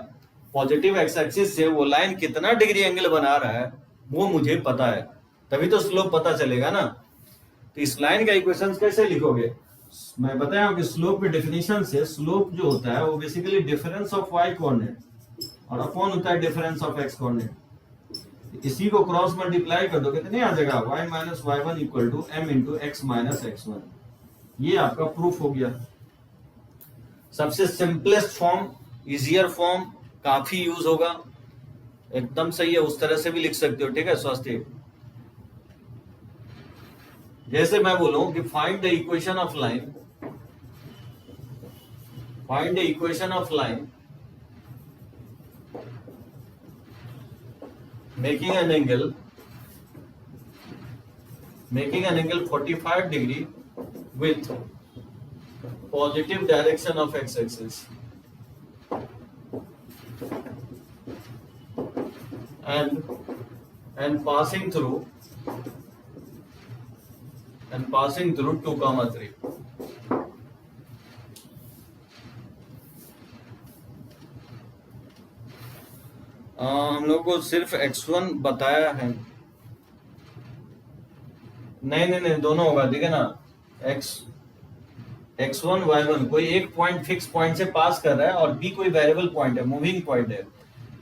पॉजिटिव एक्स एक्सिस से वो लाइन कितना डिग्री एंगल बना रहा है वो मुझे पता है, तभी तो स्लोप पता चलेगा ना। तो इस लाइन का इक्वेशंस कैसे लिखोगे? मैं बताया कि स्लोप की डेफिनेशन से स्लोप जो होता है वो basically difference of y coordinate और अपॉन होता है डिफरेंस ऑफ x कोऑर्डिनेट। इसी को क्रॉस मल्टीप्लाई कर दो, कितने आ जाएगा? y minus y1 equal to m into x minus x1। ये आपका प्रूफ हो गया। सबसे सिंपलेस्ट फॉर्म, इजियर फॉर्म, काफी यूज होगा, एकदम सही है। उस तरह से भी लिख सकते हो, ठीक है स्वास्थ्य। जैसे मैं बोलूं कि find the equation of line, find the equation of line making an angle 45 degree with positive direction of x-axis and passing through 2, 3। हम लोगों को सिर्फ x1 बताया है। नहीं, दोनों होगा, ठीक है ना। x1 y1 कोई एक पॉइंट फिक्स पॉइंट से पास कर रहा है और b कोई वेरिएबल पॉइंट है, मूविंग पॉइंट है।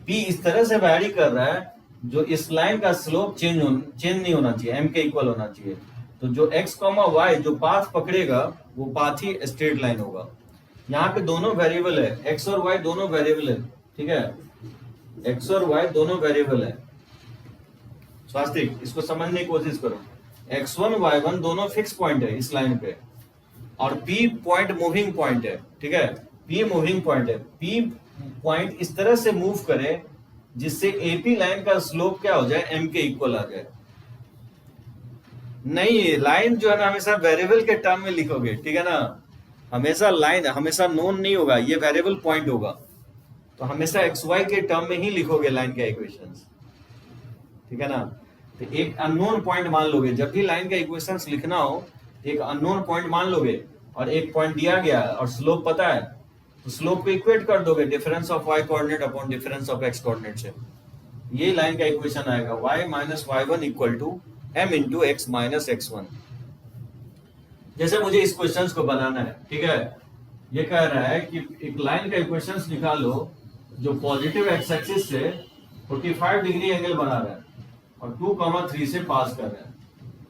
पी इस तरह से वैरी कर रहा है जो इस लाइन का स्लोप चेंज नहीं होना चाहिए, एम के इक्वल होना चाहिए। तो जो एक्स कॉमा वाई जो पाथ पकड़ेगा वो पाथ ही स्ट्रेट लाइन होगा। यहाँ पे दोनों वेरिएबल है, एक्स और वाई दोनों वेरिएबल है, ठीक है, एक्स और वाई दोनों वेरिएबल है। स्वास्तिक इसको समझने की कोशिश करो, x1 y1 दोनों फिक्स पॉइंट है इस लाइन पे, और p पॉइंट मूविंग पॉइंट है, ठीक है, p मूविंग पॉइंट है। p पॉइंट इस तरह से मूव करे जिससे AP लाइन का स्लोप क्या हो जाए, m के इक्वल आ जाए। नहीं, लाइन जो है ना हमेशा वेरिएबल के टर्म में लिखोगे, ठीक है ना, हमेशा लाइन हमेशा नोन नहीं होगा, ये वेरिएबल पॉइंट होगा, तो हमेशा एक्स वाई के टर्म में ही लिखोगे लाइन का इक्वेशंस, ठीक है ना। तो एक अननोन पॉइंट मान लोगे, जब भी लाइन का इक्वेशंस लिखना हो एक अननोन पॉइंट मान लोगे, और एक पॉइंट दिया गया और स्लोप पता है, तो स्लोप को इक्वेट कर दोगे difference of y coordinate upon difference of x coordinate से, ये लाइन का इक्वेशन आएगा y minus y1 equal to m into x minus x1। जैसे मुझे इस क्वेश्चन को बनाना है, ठीक है, ये कह रहा है कि एक लाइन का इक्वेशन निकालो जो पॉजिटिव एक्स एक्सिस से 45 डिग्री एंगल बना रहा है और 2,3 से पास कर रहा है।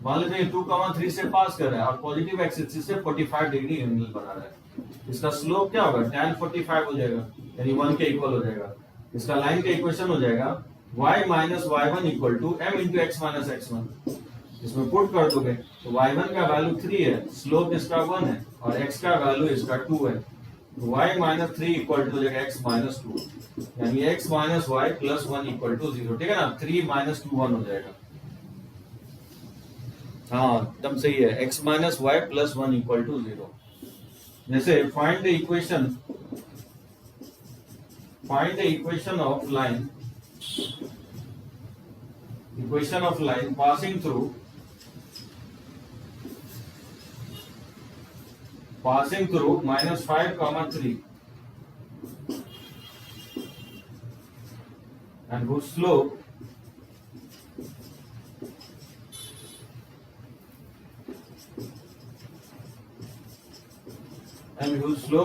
मान लेते हैं 2,3 से पास कर रहा है और पॉजिटिव एक्स एक्सिस से 45 डिग्री एंगल बना रहा है। इसका स्लोप क्या होगा, tan 45 हो जाएगा, यानी 1 के इक्वल हो जाएगा। इसका लाइन का इक्वेशन हो जाएगा y minus y1 equal to m into x minus x1। इसमें पुट कर दोगे तो y1 का वैल्यू 3 है, स्लोप इसका 1 है, और x का वैल्यू इसका 2 है, तो y माइनस 3 इक्वल टू हो जाएगा x माइनस 2, यानी x minus y plus 1 equal to 0, ठीक है ना। 3 माइनस 2 1 हो जाएगा, हाँ एकदम सही है, x minus y plus 1 equal to 0। जैसे find the equation of line, equation of line passing through minus 5 comma 3 and whose slope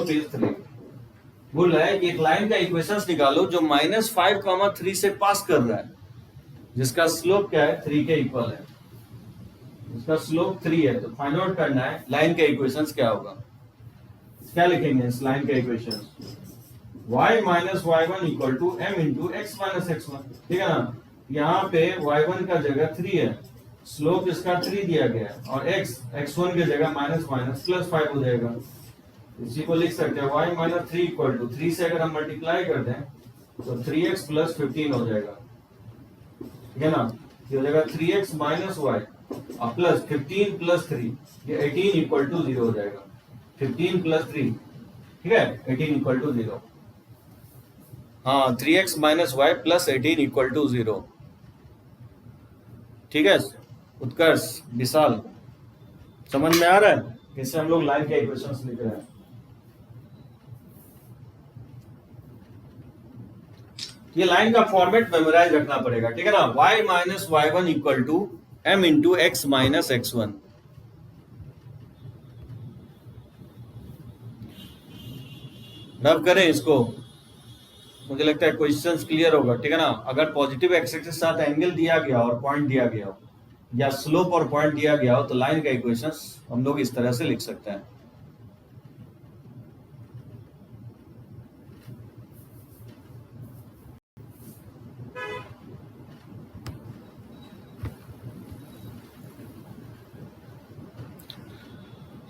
is 3। बोल रहा है कि एक लाइन का इक्वेशंस निकालो जो -5,3 से पास कर रहा है, जिसका स्लोप क्या है, 3 के इक्वल है, इसका स्लोप 3 है। तो फाइंड आउट करना है लाइन का इक्वेशंस क्या होगा। क्या लिखेंगे इस लाइन का equation, y minus y1 equal to m into x minus x1, ठीक है ना। यहाँ पे y1 का जगह 3 है, स्लोप इसका 3 दिया गया है, और x1 की जगह माइनस माइनस प्लस 5 हो जाएगा। इसी को लिख सकते हैं y माइनस 3 इक्वल टू 3 से अगर हम मल्टीप्लाई कर दें तो 3x प्लस 15 हो जाएगा, ठीक है ना। ये हो जाएगा 3x माइनस y और प्लस 15 प्लस 3, ये 18 इक्वल टू 0 हो जाएगा। 15 प्लस 3, ठीक है, 18 इक्वल टू 0। हाँ, 3x minus y plus 18 equal to 0, ठीक है। उत्कर्ष विशाल समझ में आ रहा है कैसे हम लोग लाइन के इक्वेशंस लिख रहे हैं। ये लाइन का फॉर्मेट मेमोराइज रखना पड़ेगा, ठीक है ना। y minus y1 equal to m into x minus x1। रब करें इसको, मुझे लगता है क्वेश्चंस क्लियर होगा, ठीक है ना। अगर पॉजिटिव एक्स एक्सिस के साथ एंगल दिया गया और पॉइंट दिया गया हो, या स्लोप और पॉइंट दिया गया हो, तो लाइन का इक्वेशंस हम लोग इस तरह से लिख सकते हैं।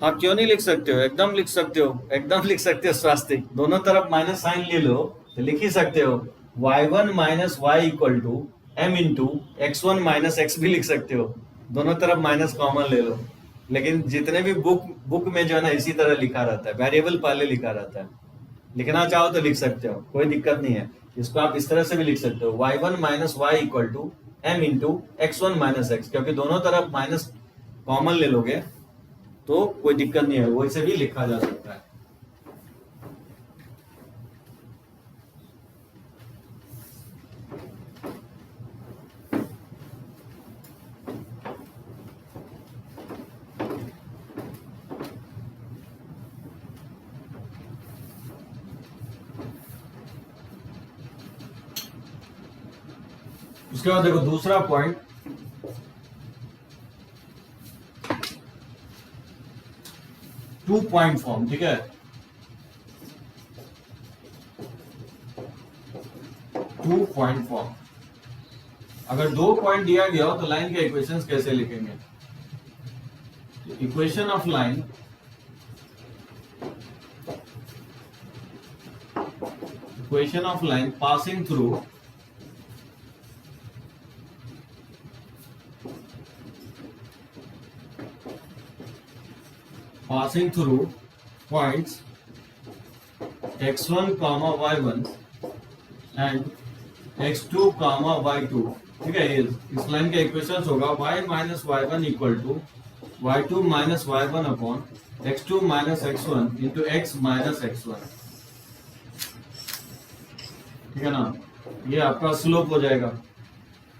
हाँ, क्यों नहीं लिख सकते हो, एकदम लिख सकते हो, एकदम लिख सकते हो। स्वास्थ्य दोनों तरफ माइनस साइन ले लो तो लिख ही सकते हो। y1 minus y equal to m into x1 minus x भी लिख सकते हो, दोनों तरफ माइनस कॉमन ले लो। लेकिन जितने भी बुक में जो है ना इसी तरह लिखा रहता है, वेरिएबल पहले लिखा रहता है। लिखना चाहो तो लिख सकते हो, कोई दिक्कत नहीं है। इसको आप इस तरह से भी लिख सकते हो, y1 minus y equal to m into x1 minus x, क्योंकि दोनों तरफ माइनस कॉमन ले लोगे तो कोई दिक्कत नहीं है, वैसे भी लिखा जा सकता है। उसके बाद देखो दूसरा पॉइंट, टू पॉइंट फॉर्म, ठीक है, टू पॉइंट फॉर्म। अगर 2 पॉइंट दिया गया हो तो लाइन के इक्वेशंस कैसे लिखेंगे? Equation of line, equation of line passing through points x1 comma y1 and x2 comma y2, ठीक है। इस लाइन का इक्वेशन होगा y minus y1 equal to y2 minus y1 upon x2 minus x1 into x minus x1, ठीक है ना। ये आपका स्लोप हो जाएगा।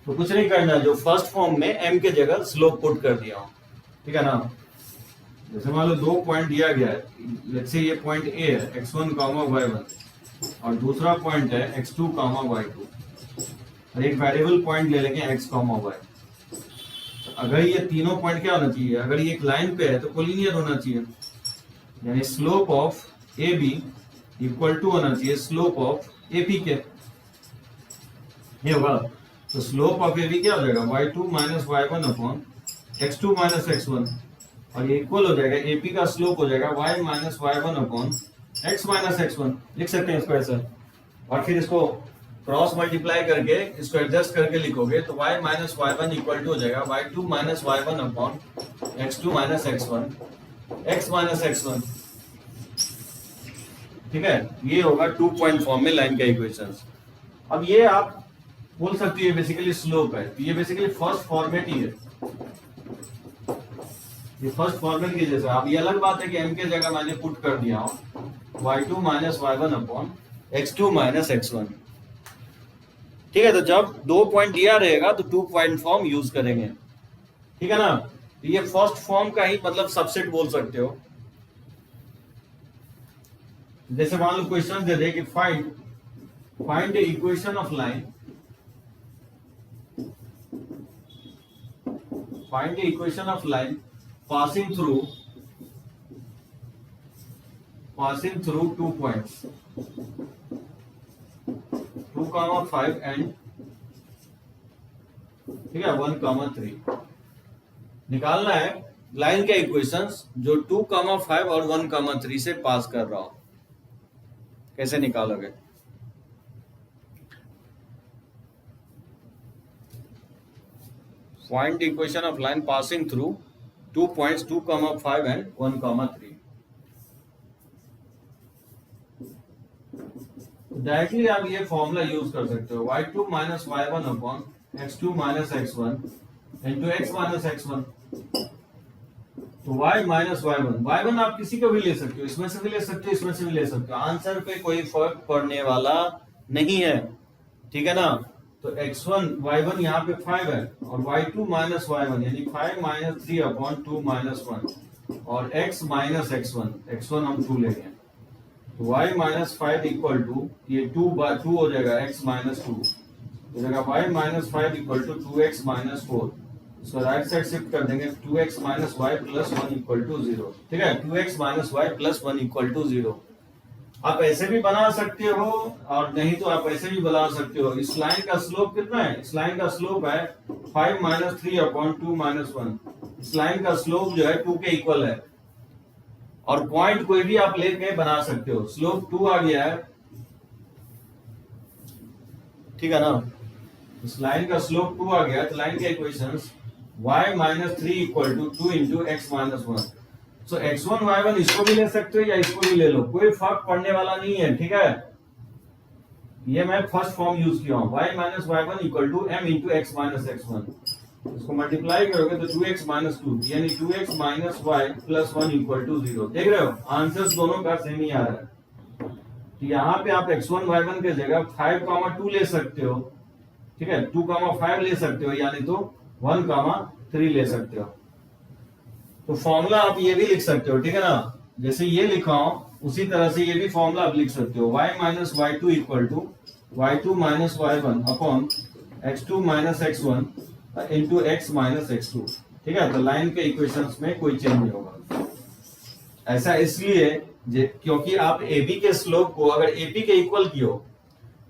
तो कुछ नहीं करना, जो फर्स्ट फॉर्म में m के जगह स्लोप पुट कर दिया हूं, ठीक है ना। जैसे मान लो 2 पॉइंट दिया गया है, लेट्स से ये पॉइंट A है x1 कामा y1 और दूसरा पॉइंट है x2 कामा y2 और एक वेरिएबल पॉइंट ले लेंगे x कामा y। अगर ये तीनों पॉइंट क्या होना चाहिए, अगर ये एक लाइन पे है तो कोलिनियर होना चाहिए, यानी slope of AB equal to होना चाहिए स्लोप ऑफ AP के, ये होगा। तो स्लोप ऑफ AB क्या हो जाएगा y2 minus y1 upon x2 minus x1 और ये इक्वल हो जाएगा AP का स्लोप हो जाएगा y minus y1 upon x minus x1, लिख सकते हैं इसको ऐसा। और फिर इसको क्रॉस मल्टीप्लाई करके इसको एडजस्ट करके लिखोगे तो y minus y1 equal to हो जाएगा y2 minus y1 upon x2 minus x1 x minus x1, ठीक है। ये होगा 2 पॉइंट फॉर्म में लाइन का इक्वेशंस। अब ये आप बोल सकते हैं बेसिकली स्लोप है, तो ये बेसिकली फर्स्ट फॉर्मेट ही है, ये फर्स्ट फॉर्मेट की जैसा। अब ये अलग बात है कि m के जगह मैंने पुट कर दिया हूं y2 minus y1 upon x2 minus x1, ठीक है। तो जब 2 पॉइंट दिया रहेगा तो 2 पॉइंट फॉर्म यूज करेंगे, ठीक है ना। तो ये फर्स्ट फॉर्म का ही मतलब सबसेट बोल सकते हो। जैसे मान लो क्वेश्चन दे दे कि find the equation of line, find the equation of line passing through 2 points 2 comma 5 and, ठीक है, 1 comma 3। निकालना है लाइन के इक्वेशंस जो 2 comma 5 और 1 comma 3 से पास कर रहा हो। कैसे निकालोगे? Find the equation of line passing through 2 points 2 comma 5 and 1 comma 3। Directly आप ये फॉर्मूला यूज कर सकते हो y2 minus y1 upon x2 minus x1 into x minus x1। तो y माइनस y1 आप किसी को भी ले सकते हो, इसमें से भी ले सकते हो, इसमें से भी ले सकते हो, आंसर पे कोई फर्क पड़ने वाला नहीं है, ठीक है ना। तो x1 y1 यहाँ पे 5 है और y2 माइनस y1 यानी 5 माइनस 3 अपॉन 2 माइनस 1 और x माइनस x1 हम 2 लेंगे। तो y माइनस 5 इक्वल टू ये 2 बाय 2 हो जाएगा x माइनस 2 हो जाएगा y minus 5 equal to 2x minus 4। इसको राइट साइड शिफ्ट कर देंगे 2x minus y plus 1 equal to 0, ठीक है। 2x minus y plus 1 equal to 0। आप ऐसे भी बना सकते हो और नहीं तो आप ऐसे भी बना सकते हो। इस लाइन का स्लोप कितना है? इस लाइन का स्लोप है 5 माइनस 3 अपॉन 2 माइनस 1। इस लाइन का स्लोप जो है 2 के इक्वल है और पॉइंट कोई भी आप लेके बना सकते हो। स्लोप 2 आ गया है, ठीक है ना। इस लाइन का स्लोप 2 आ गया तो लाइन के equations y minus 3 equal to 2 into x minus 1। So x1 y1 इसको भी ले सकते हो या इसको भी ले लो, कोई फर्क पड़ने वाला नहीं है, ठीक है। ये मैं फर्स्ट फॉर्म यूज किया हूं y minus y1 equal to m into x minus x1। इसको मल्टीप्लाई करोगे तो 2x माइनस 2 यानी 2x minus y plus 1 equal to 0। देख रहे हो आंसर्स दोनों का सेम ही आ रहा है। तो यहाँ पे आप x1 y1 के जगह 5 कामा 2 ले सकते हो, ठीक है, 2 कामा 5 ले सकते हो यानी तो 1 कामा 3 ले सकते हो। तो फॉर्मूला आप ये भी लिख सकते हो, ठीक है ना। जैसे ये लिखा हूं उसी तरह से ये भी फॉर्मूला आप लिख सकते हो y minus y2 equal to y2 minus y1 upon x2 minus x1 into x minus x2, ठीक है। तो लाइन के इक्वेशंस में कोई चेंज नहीं होगा। ऐसा इसलिए क्योंकि आप AB के स्लोप को अगर AP के इक्वल कियो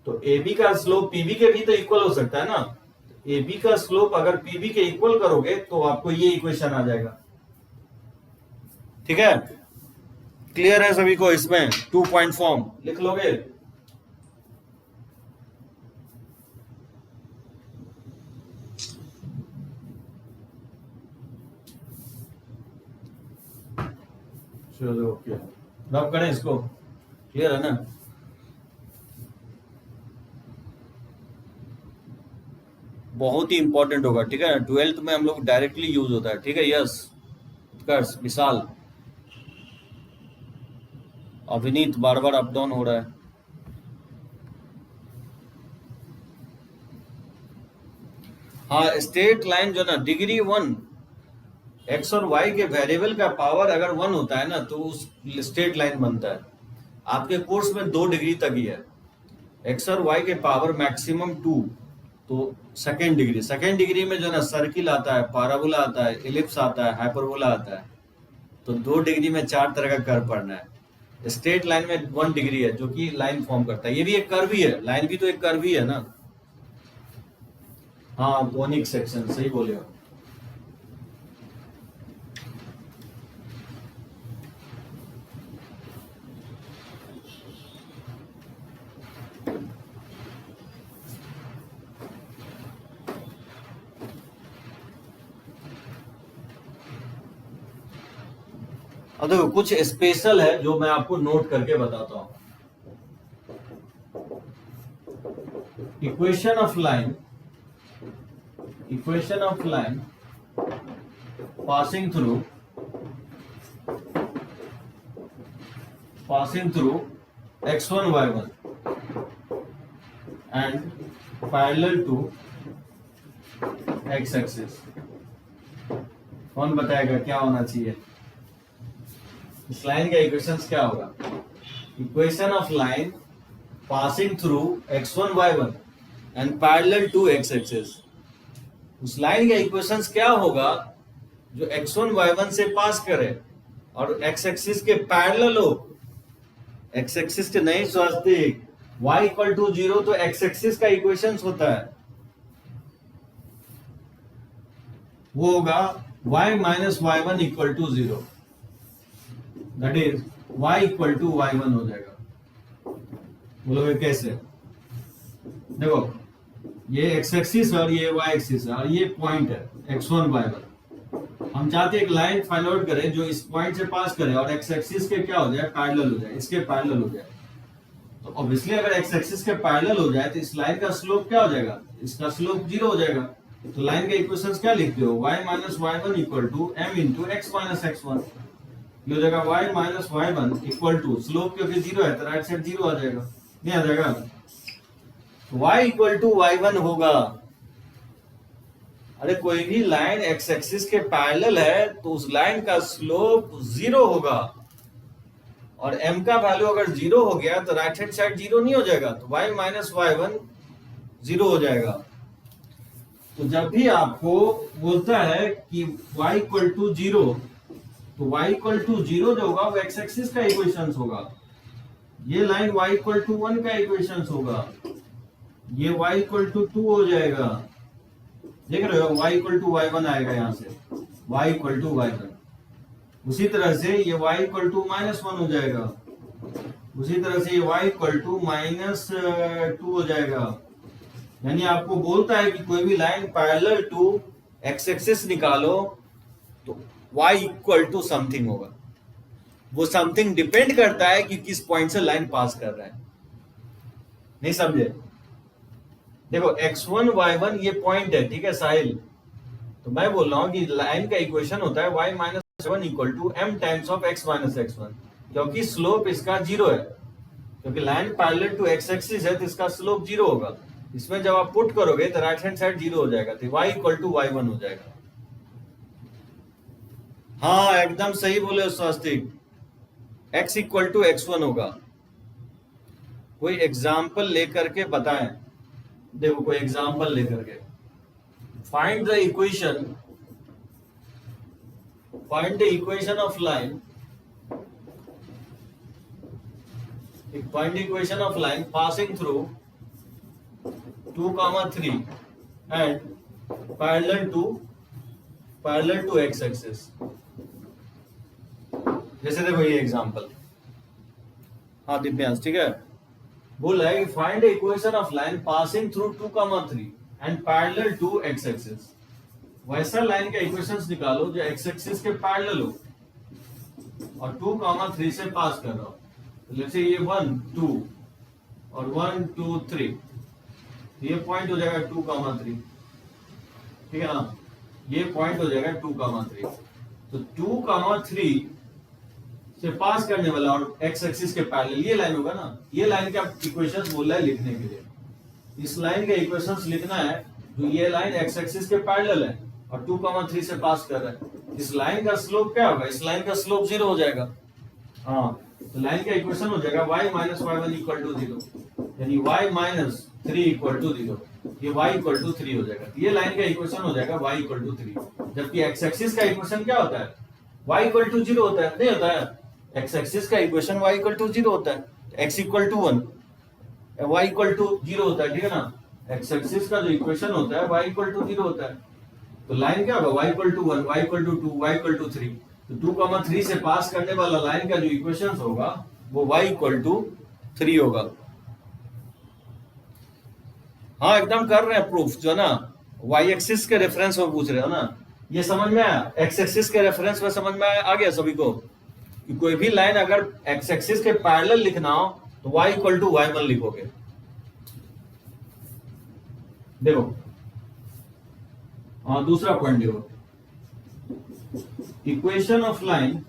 तो AB का स्लोप PB के भी तो इक्वल हो सकता है ना। AB का स्लोप अगर PB के इक्वल करोगे तो आपको ये इक्वेशन आ जाएगा, ठीक है। क्लियर है सभी को? इसमें 2 पॉइंट फॉर्म लिख लोगे। चलो ओके, रब करें इसको। क्लियर है ना? बहुत ही इंपॉर्टेंट होगा, ठीक है। 12th में हम लोग डायरेक्टली यूज होता है, ठीक है। यस उत्कर्ष, विशाल, अविनीत बार बार अप डाउन हो रहा है। हाँ, स्ट्रेट लाइन जो ना डिग्री 1, एक्स और वाई के वेरिएबल का पावर अगर 1 होता है ना तो उस स्ट्रेट लाइन बनता है। आपके कोर्स में 2 डिग्री तक ही है। एक्स और वाई के पावर मैक्सिमम 2, तो सेकेंड डिग्री में जो ना सर्किल आता है, पैराबोला आता है, एलिप्स आता है, हाइपरबोला आता है। तो 2 डिग्री में 4 तरह का कर्व पढ़ना है। स्ट्रेट लाइन में 1 डिग्री है जो कि लाइन फॉर्म करता है। ये भी एक कर्व ही है, लाइन भी तो एक कर्व ही है ना। हाँ, कोनिक सेक्शन, सही बोले हो। अब देखो कुछ स्पेशल है जो मैं आपको नोट करके बताता हूं। Equation of line passing through x1 y1 and parallel to x axis। कौन बताएगा क्या होना चाहिए? इस लाइन का इक्वेशंस क्या होगा? Equation of line passing through x1 y1 and parallel to x axis. उस लाइन का इक्वेशंस क्या होगा जो x1 y1 से पास करे और x एक्सिस के पैरेलल हो। x एक्सिस के नहीं स्वास्तिक, y इक्वल टू 0 तो x एक्सिस का इक्वेशंस होता है, वो होगा y minus y1 equal to 0, that is y equal to y1 हो जाएगा। बोलोगे कैसे? देखो ये x एक्सिस और ये y एक्सिस है और ये पॉइंट है x1 y1। हम चाहते हैं एक लाइन फाइंड आउट करें जो इस पॉइंट से पास करे और x एक्सिस के क्या हो जाए, पैरेलल हो जाए, इसके पैरेलल हो जाए। तो ऑब्वियसली अगर x एक्सिस के पैरेलल हो जाए तो इस लाइन का स्लोप क्या हो जाएगा? इसका स्लोप 0 हो जाएगा। तो लाइन के इक्वेशंस क्या लिखते हो? y minus y1 equal to m into x minus x1। ये हो जाएगा y minus y1 equal to slope क्योंकि 0 है तो राइट साइड 0 आ जाएगा, नहीं आ जाएगा? y इक्वल टू y1 होगा। अरे कोई भी लाइन x एक्सिस के पैरेलल है तो उस लाइन का स्लोप 0 होगा और m का वैल्यू अगर 0 हो गया तो राइट हैंड साइड 0 नहीं हो जाएगा, तो y माइनस y1 0 हो जाएगा। तो जब भी आपको बोलता है कि y इक्वल टू 0 तो y इक्वल टू 0 जो होगा वो x एक्सिस का इक्वेशंस होगा। ये लाइन y इक्वल टू 1 का इक्वेशंस होगा, ये y इक्वल टू 2 हो जाएगा। देख रहे हो y इक्वल टू y1 आएगा यहाँ से, y इक्वल टू y1। उसी तरह से ये y इक्वल टू -1 हो जाएगा, उसी तरह से ये y इक्वल टू -2 हो जाएगा। यानी आपको बोलता है कि कोई भी line parallel to x axis निकालो तो y इक्वल टू समथिंग होगा। वो समथिंग डिपेंड करता है कि किस पॉइंट से लाइन पास कर रहा है। नहीं समझे? देखो x1 y1 ये पॉइंट है, ठीक है साहिल। तो मैं बोल रहा हूं कि लाइन का इक्वेशन होता है y minus 1 equal to m times of x minus x1, क्योंकि स्लोप इसका 0 है, क्योंकि line parallel to x axis है तो इसका स्लोप 0 होगा। इसमें जब आप पुट करोगे तो राइट हैंड साइड 0 हो जाएगा, तो y इक्वल टू y1 हो जाएगा। हाँ एकदम सही बोले स्वास्तिक, x इक्वल टू x1 होगा। कोई एग्जाम्पल लेकर के बताएं। देखो कोई एग्जांपल लेकर के, find the equation of line, passing through 2, 3 and parallel to x axis। जैसे देखो ये एग्जांपल, हाँ दिव्यांश ठीक है, बोला है find the equation of line passing through 2, 3 and parallel to x axis. वैसा लाइन का इक्वेशंस निकालो जो x एक्सिस के पैरेलल हो और 2, 3 से पास कर रहा हो। तो लेट्स से ये 1, 2 और 1, 2, 3, ये पॉइंट हो जाएगा 2, 3, ठीक है ना, ये पॉइंट हो जाएगा 2, 3। तो 2, 3 से पास करने वाला और x एक्सिस के पैरेलल ये लाइन होगा ना, ये लाइन का इक्वेशंस बोल रहा है लिखने के लिए। इस लाइन का इक्वेशंस लिखना है जो ये लाइन x एक्सिस के पैरेलल है और 2, 3 से पास कर रहा है। इस लाइन का स्लोप क्या होगा? इस लाइन का स्लोप 0 हो जाएगा। हाँ, तो लाइन का इक्वेशन हो जाएगा y minus y1 equal to 0, यानी y माइनस 3 इक्वल टू 0, ये y इक्वल टू 3 हो जाएगा। ये लाइन का इक्वेशन हो जाएगा y इक्वल टू 3। जबकि x एक्सिस का इक्वेशन क्या होता है? y इक्वल टू 0 होता है, नहीं होता है? x एक्सिस का इक्वेशन y इक्वल टू 0 होता है, x equal to 1, y equal to 0 होता है, ठीक है ना। x एक्सिस का जो इक्वेशन होता है y इक्वल टू 0 होता है। तो लाइन क्या होगा? y equal to 1, y equal to 2, y equal to 3। तो 2, 3 से पास करने वाला लाइन का जो इक्वेशन होगा वो y इक्वल टू 3 होगा। हाँ एकदम कर रहे हैं प्रूफ, जो ना y एक्सिस के रेफरेंस में पूछ रहे हो ना, ये समझ में आया? x एक्सिस के रेफरेंस में समझ में आ गया सभी को कि कोई भी लाइन अगर x एक्सिस के पैरेलल लिखना हो तो y इक्वल टू y1 लिखोगे। देखो हाँ, दूसरा पॉइंट देखो, equation of line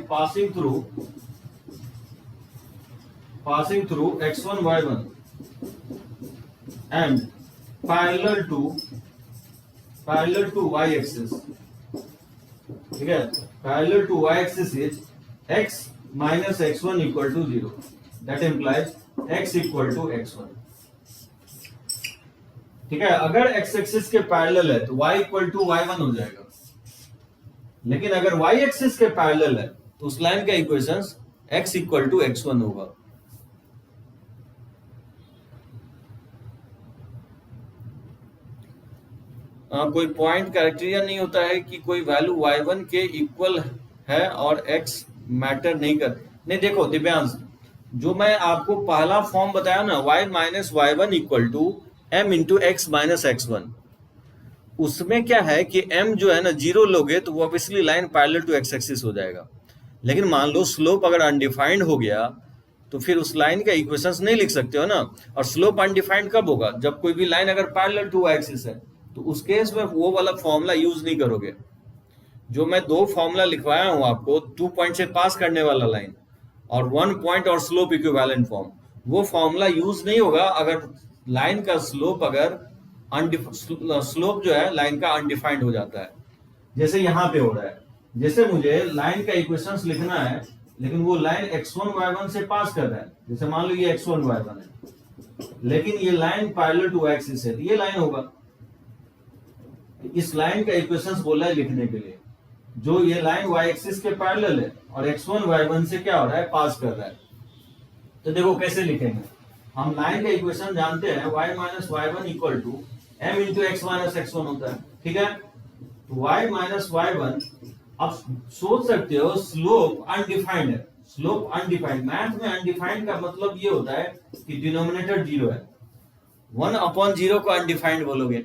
passing through x1 y1 and parallel to y axis, ठीक है, parallel to y axis is x minus x1 equal to 0, that implies x equal to x1, ठीक है। अगर x एक्सिस के parallel है तो y equal to y1 हो जाएगा, लेकिन अगर y एक्सिस के पैरेलल है तो उस लाइन का equations x equal to x1 होगा। कोई पॉइंट क्राइटेरिया नहीं होता है कि कोई वैल्यू y1 के इक्वल है और x मैटर नहीं कर, नहीं। देखो दिव्यांश, जो मैं आपको पहला फॉर्म बताया ना, y minus y1 equal to m into x minus x1, उसमें क्या है कि m जो है ना 0 लोगे तो वो obviously line parallel to x axis हो जाएगा। लेकिन मान लो स्लोप अगर अनडिफाइंड हो गया तो फिर उस लाइन का इक्वेशंस नहीं लिख सकते हो ना। और स्लोप अनडिफाइंड कब होगा? जब कोई भी लाइन अगर पैरेलल टू y एक्सिस है, तो उस केस में वो वाला फॉर्मूला यूज नहीं करोगे। जो मैं 2 फॉर्मूला लिखवाया हूं आपको, 2 पॉइंट से पास करने वाला लाइन और 1 पॉइंट और स्लोप इक्विवेलेंट फॉर्म, वो फॉर्मूला यूज नहीं होगा अगर लाइन का स्लोप स्लोप जो है लाइन का अनडिफाइंड हो जाता है, जैसे यहाँ पे हो रहा है। जैसे मुझे लाइन का इक्वेशंस लिखना है लेकिन वो लाइन x1 y1 से पास कर रहा है, जैसे मान लो ये x1 y1 है, लेकिन ये लाइन पैरेलल टू एक्सिस है, ये लाइन होगा। इस लाइन का इक्वेशंस बोला है लिखने के लिए, जो ये लाइन y एक्सिस के पैरेलल है और x1 y1 से क्या हो रहा है? पास कर रहा है। तो देखो कैसे लिखेंगे हम। लाइन का इक्वेशन जानते हैं, y minus y1 equal to m into x minus x1 होता है, ठीक है। तो y माइनस y1, अब सोच सकते हो स्लोप अनडिफाइंड है। स्लोप अनडिफाइंड, मैथ में अनडिफाइंड का मतलब ये होता है कि डिनोमिनेटर 0 है। 1/0 को अनडिफाइंड बोलोगे।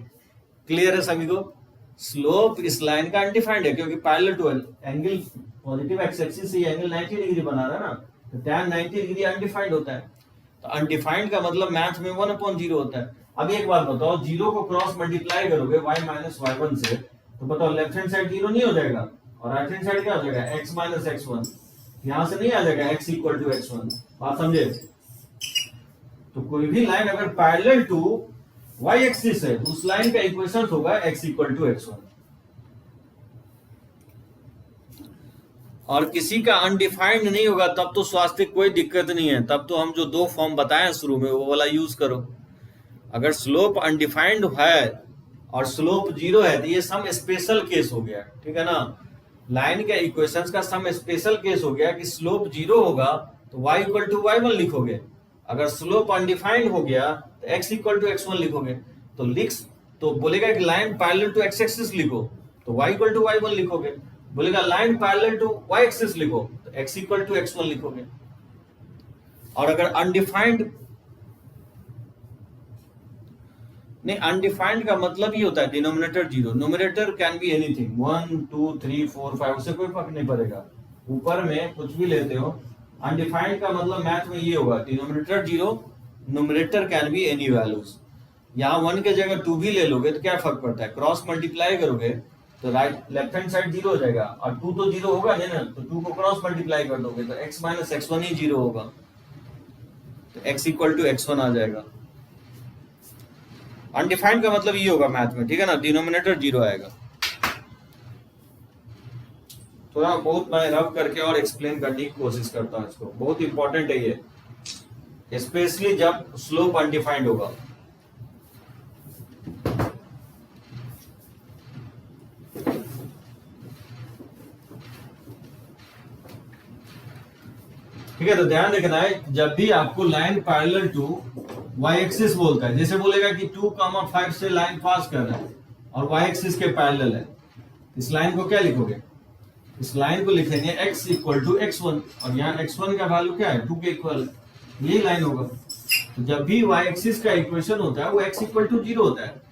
क्लियर है सभी को? स्लोप इस लाइन का अनडिफाइंड है क्योंकि parallel to angle positive x axis से एंगल 90 डिग्री बना रहा है ना, तो tan 90 डिग्री अनडिफाइंड होता है। तो अनडिफाइंड का मतलब मैथ में 1/0 होता है। अब एक बात बताओ, 0 को क्रॉस मल्टीप्लाई करोगे y माइनस y1 से, तो बताओ लेफ्ट हैंड साइड 0 नहीं हो जाएगा और राइट हैंड साइड क्या हो जाएगा? x minus x1। यहां से नहीं आ जाएगा x इक्वल टू x1। बात समझे? तो कोई भी लाइन अगर पैरेलल टू y एक्सिस है तो उस लाइन का इक्वेशन होगा x इक्वल टू x1। और किसी का अनडिफाइंड नहीं होगा तब तो स्वास्थ्य कोई दिक्कत नहीं है, तब तो हम जो 2 फॉर्म बताए शुरू में वो वाला यूज करो। अगर स्लोप अनडिफाइंड है और स्लोप 0 है तो ये सम स्पेशल केस हो गया, ठीक है ना। लाइन के इक्वेशंस का सम स्पेशल केस हो गया कि स्लोप 0 होगा तो y इक्वल टू y1 लिखोगे, अगर स्लोप अनडिफाइंड हो गया तो x इक्वल टू x1 लिखोगे। तो बोलेगा कि line parallel to x axis लिखो तो y इक्वल टू y1 लिखोगे, बोलेगा line parallel to y axis लिखो तो x इक्वल टू x1 लिखोगे। और अगर अनडिफाइंड नहीं, अनडिफाइंड का मतलब ही होता है denominator 0, numerator can be anything 1 2 3 4 5, उससे कोई फर्क नहीं पड़ेगा, ऊपर में कुछ भी लेते हो। अनडिफाइंड का मतलब मैथ में ये होगा denominator 0, numerator can be any values. यहाँ 1 के जगह 2 भी ले लोगे तो क्या फर्क पड़ता है, क्रॉस मल्टीप्लाई करोगे तो राइट लेफ्ट हैंड साइड 0 हो जाएगा और 2 तो 0 होगा नहीं ना, तो 2 को क्रॉस मल्टीप्लाई कर दोगे तो x माइनस x1 ही 0 होगा, तो x इक्वल टू x1 आ जाएगा। अनडिफाइंड का मतलब ये होगा मैथ में, ठीक है ना, डिनोमिनेटर 0 आएगा। थोड़ा बहुत मैं रब करके और एक्सप्लेन करने की कोशिश करता हूँ इसको, बहुत इंपॉर्टेंट है ये, स्पेशली जब स्लोप अनडिफाइंड होगा। ठीक है, तो ध्यान रखना है जब भी आपको line parallel to y axis बोलता है, जैसे बोलेगा कि 2,5 से लाइन पास कर रहा है और y एक्सिस के पैरेलल है, इस लाइन को क्या लिखोगे, इस लाइन को लिखेंगे x इक्वल टू x1 और यहाँ x1 का वैल्यू क्या है 2 के इक्वल, यही लाइन होगा। तो जब भी y एक्सिस का इक्वेशन होता है वो x इक्वल टू 0 होता है,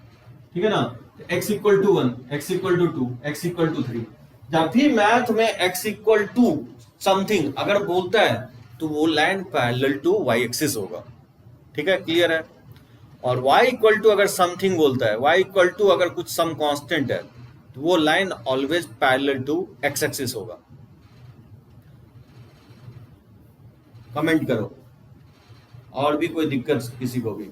ठीक है ना, तो x equal to 1, x equal to 2, x equal to 3। जब भी मैथ में x इक्वल टू समथिंग अगर बोलता है तो वो line parallel to y axis होगा, ठीक है, क्लियर है। और y इक्वल टू अगर समथिंग बोलता है, y इक्वल टू अगर कुछ सम कांस्टेंट है तो वो line always parallel to x axis होगा। कमेंट करो और भी कोई दिक्कत किसी को भी।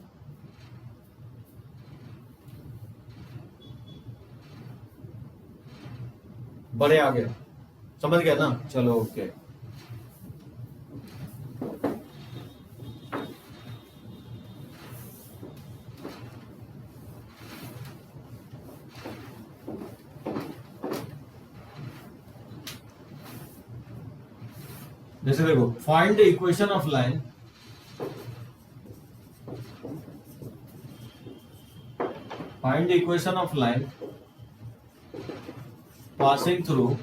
बड़े आगे समझ गया ना, चलो ओके। जैसे देखो, find the equation of line, find the equation of line passing through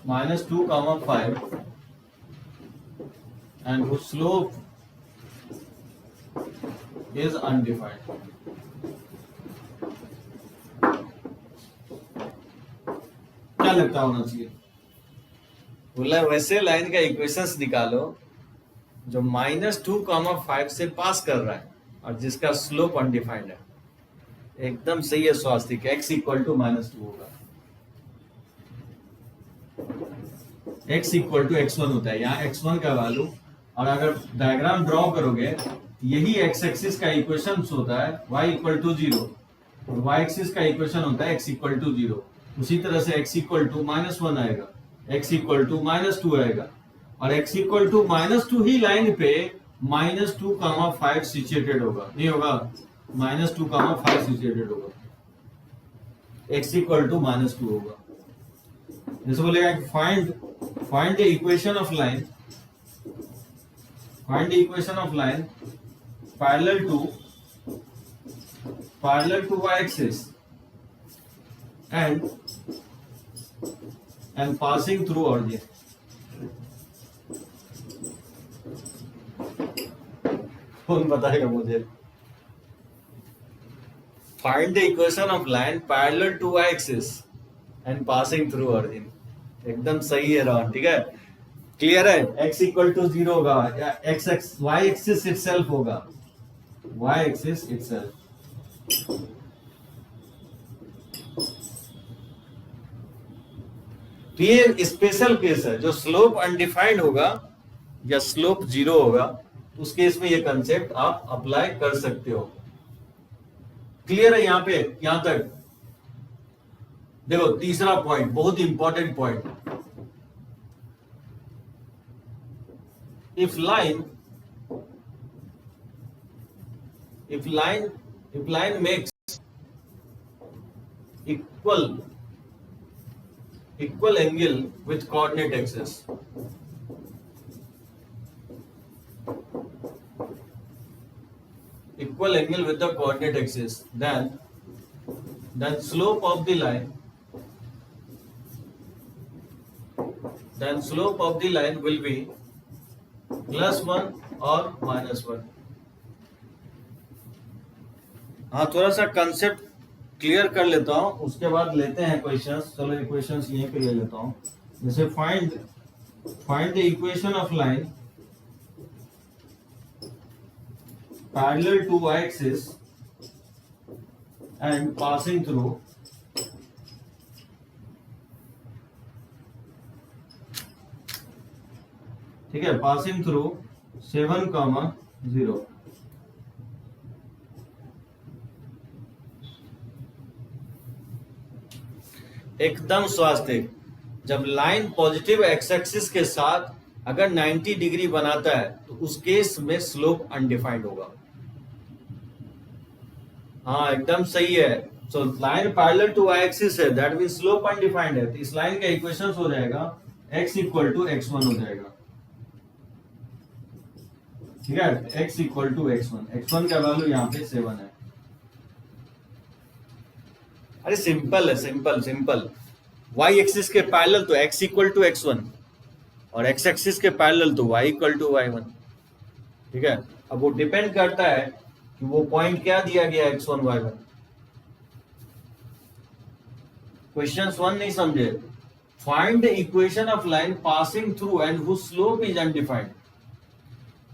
-2,5 and whose slope is undefined। क्या लगता होना चाहिए, बोला वैसे लाइन का इक्वेशंस निकालो जो -2,5 से पास कर रहा है और जिसका स्लोप अनडिफाइंड है। एकदम सही है स्वास्तिक, x इक्वल टू -2 होगा, x इक्वल टू x1 होता है, यहाँ x1 का वैल्यू। और अगर डायग्राम ड्रॉ करोगे यही x एक्सिस का इक्वेशन होता है y इक्वल टू 0 और y एक्सिस का इक्वेशन होता है x इक्वल टू 0। उसी तरह से x इक्वल टू -1 आएगा, x इक्वल टू -2 आएगा और x इक्वल टू -2 ही लाइन पे -2,5 सिचुएटेड होगा, नहीं होगा, -2,5 सिचुएटेड होगा, x इक्वल टू -2 होगा। जैसे बोलेगा find the equation of line, find the equation of line parallel to y axis and passing through origin. कौन बताएगा मुझे, find the equation of line parallel to y axis and passing through origin. एकदम सही है round, ठीक है, clear है। x equal to 0 होगा, y एक्सिस इटसेल्फ होगा, y एक्सिस इटसेल्फ। तो ये स्पेशल केस है, जो स्लोप अनडिफाइंड होगा या स्लोप 0 होगा उस केस में ये कंसेप्ट आप अप्लाई कर सकते हो। क्लियर है यहाँ पे, यहां तक देखो। तीसरा पॉइंट बहुत important point, if line makes equal angle with coordinate axis, then slope of the line will be +1 और -1। हाँ, थोड़ा सा कंसेप्ट क्लियर कर लेता हूँ, उसके बाद लेते हैं क्वेश्चंस। चलो इक्वेशंस यहीं पे ले लेता हूँ। जैसे find the equation of line parallel to y axis and passing through ठीक है, passing through 7,0। एकदम स्वास्थ्य, जब लाइन पॉजिटिव एक्स एक्सिस के साथ अगर 90 डिग्री बनाता है तो उस केस में स्लोप अनडिफाइंड होगा। हाँ, एकदम सही है। So line parallel to y axis है, दैट मींस स्लोप अनडिफाइंड है। तो इस लाइन का इक्वेशन हो जाएगा x इक्वल टू x1 हो जाएगा। ठीक है, x इक्वल टू x1 का वैल्यू यहाँ पे 7 है। अरे सिंपल है, सिंपल। y एक्सिस के पैरेलल तो x इक्वल टू x1 और x एक्सिस के पैरेलल तो y इक्वल टू y1। ठीक है, अब वो डिपेंड करता है कि वो पॉइंट क्या दिया गया x1 y1। क्वेश्चन 1 नहीं समझे? Find the equation of line passing through and whose slope is undefined.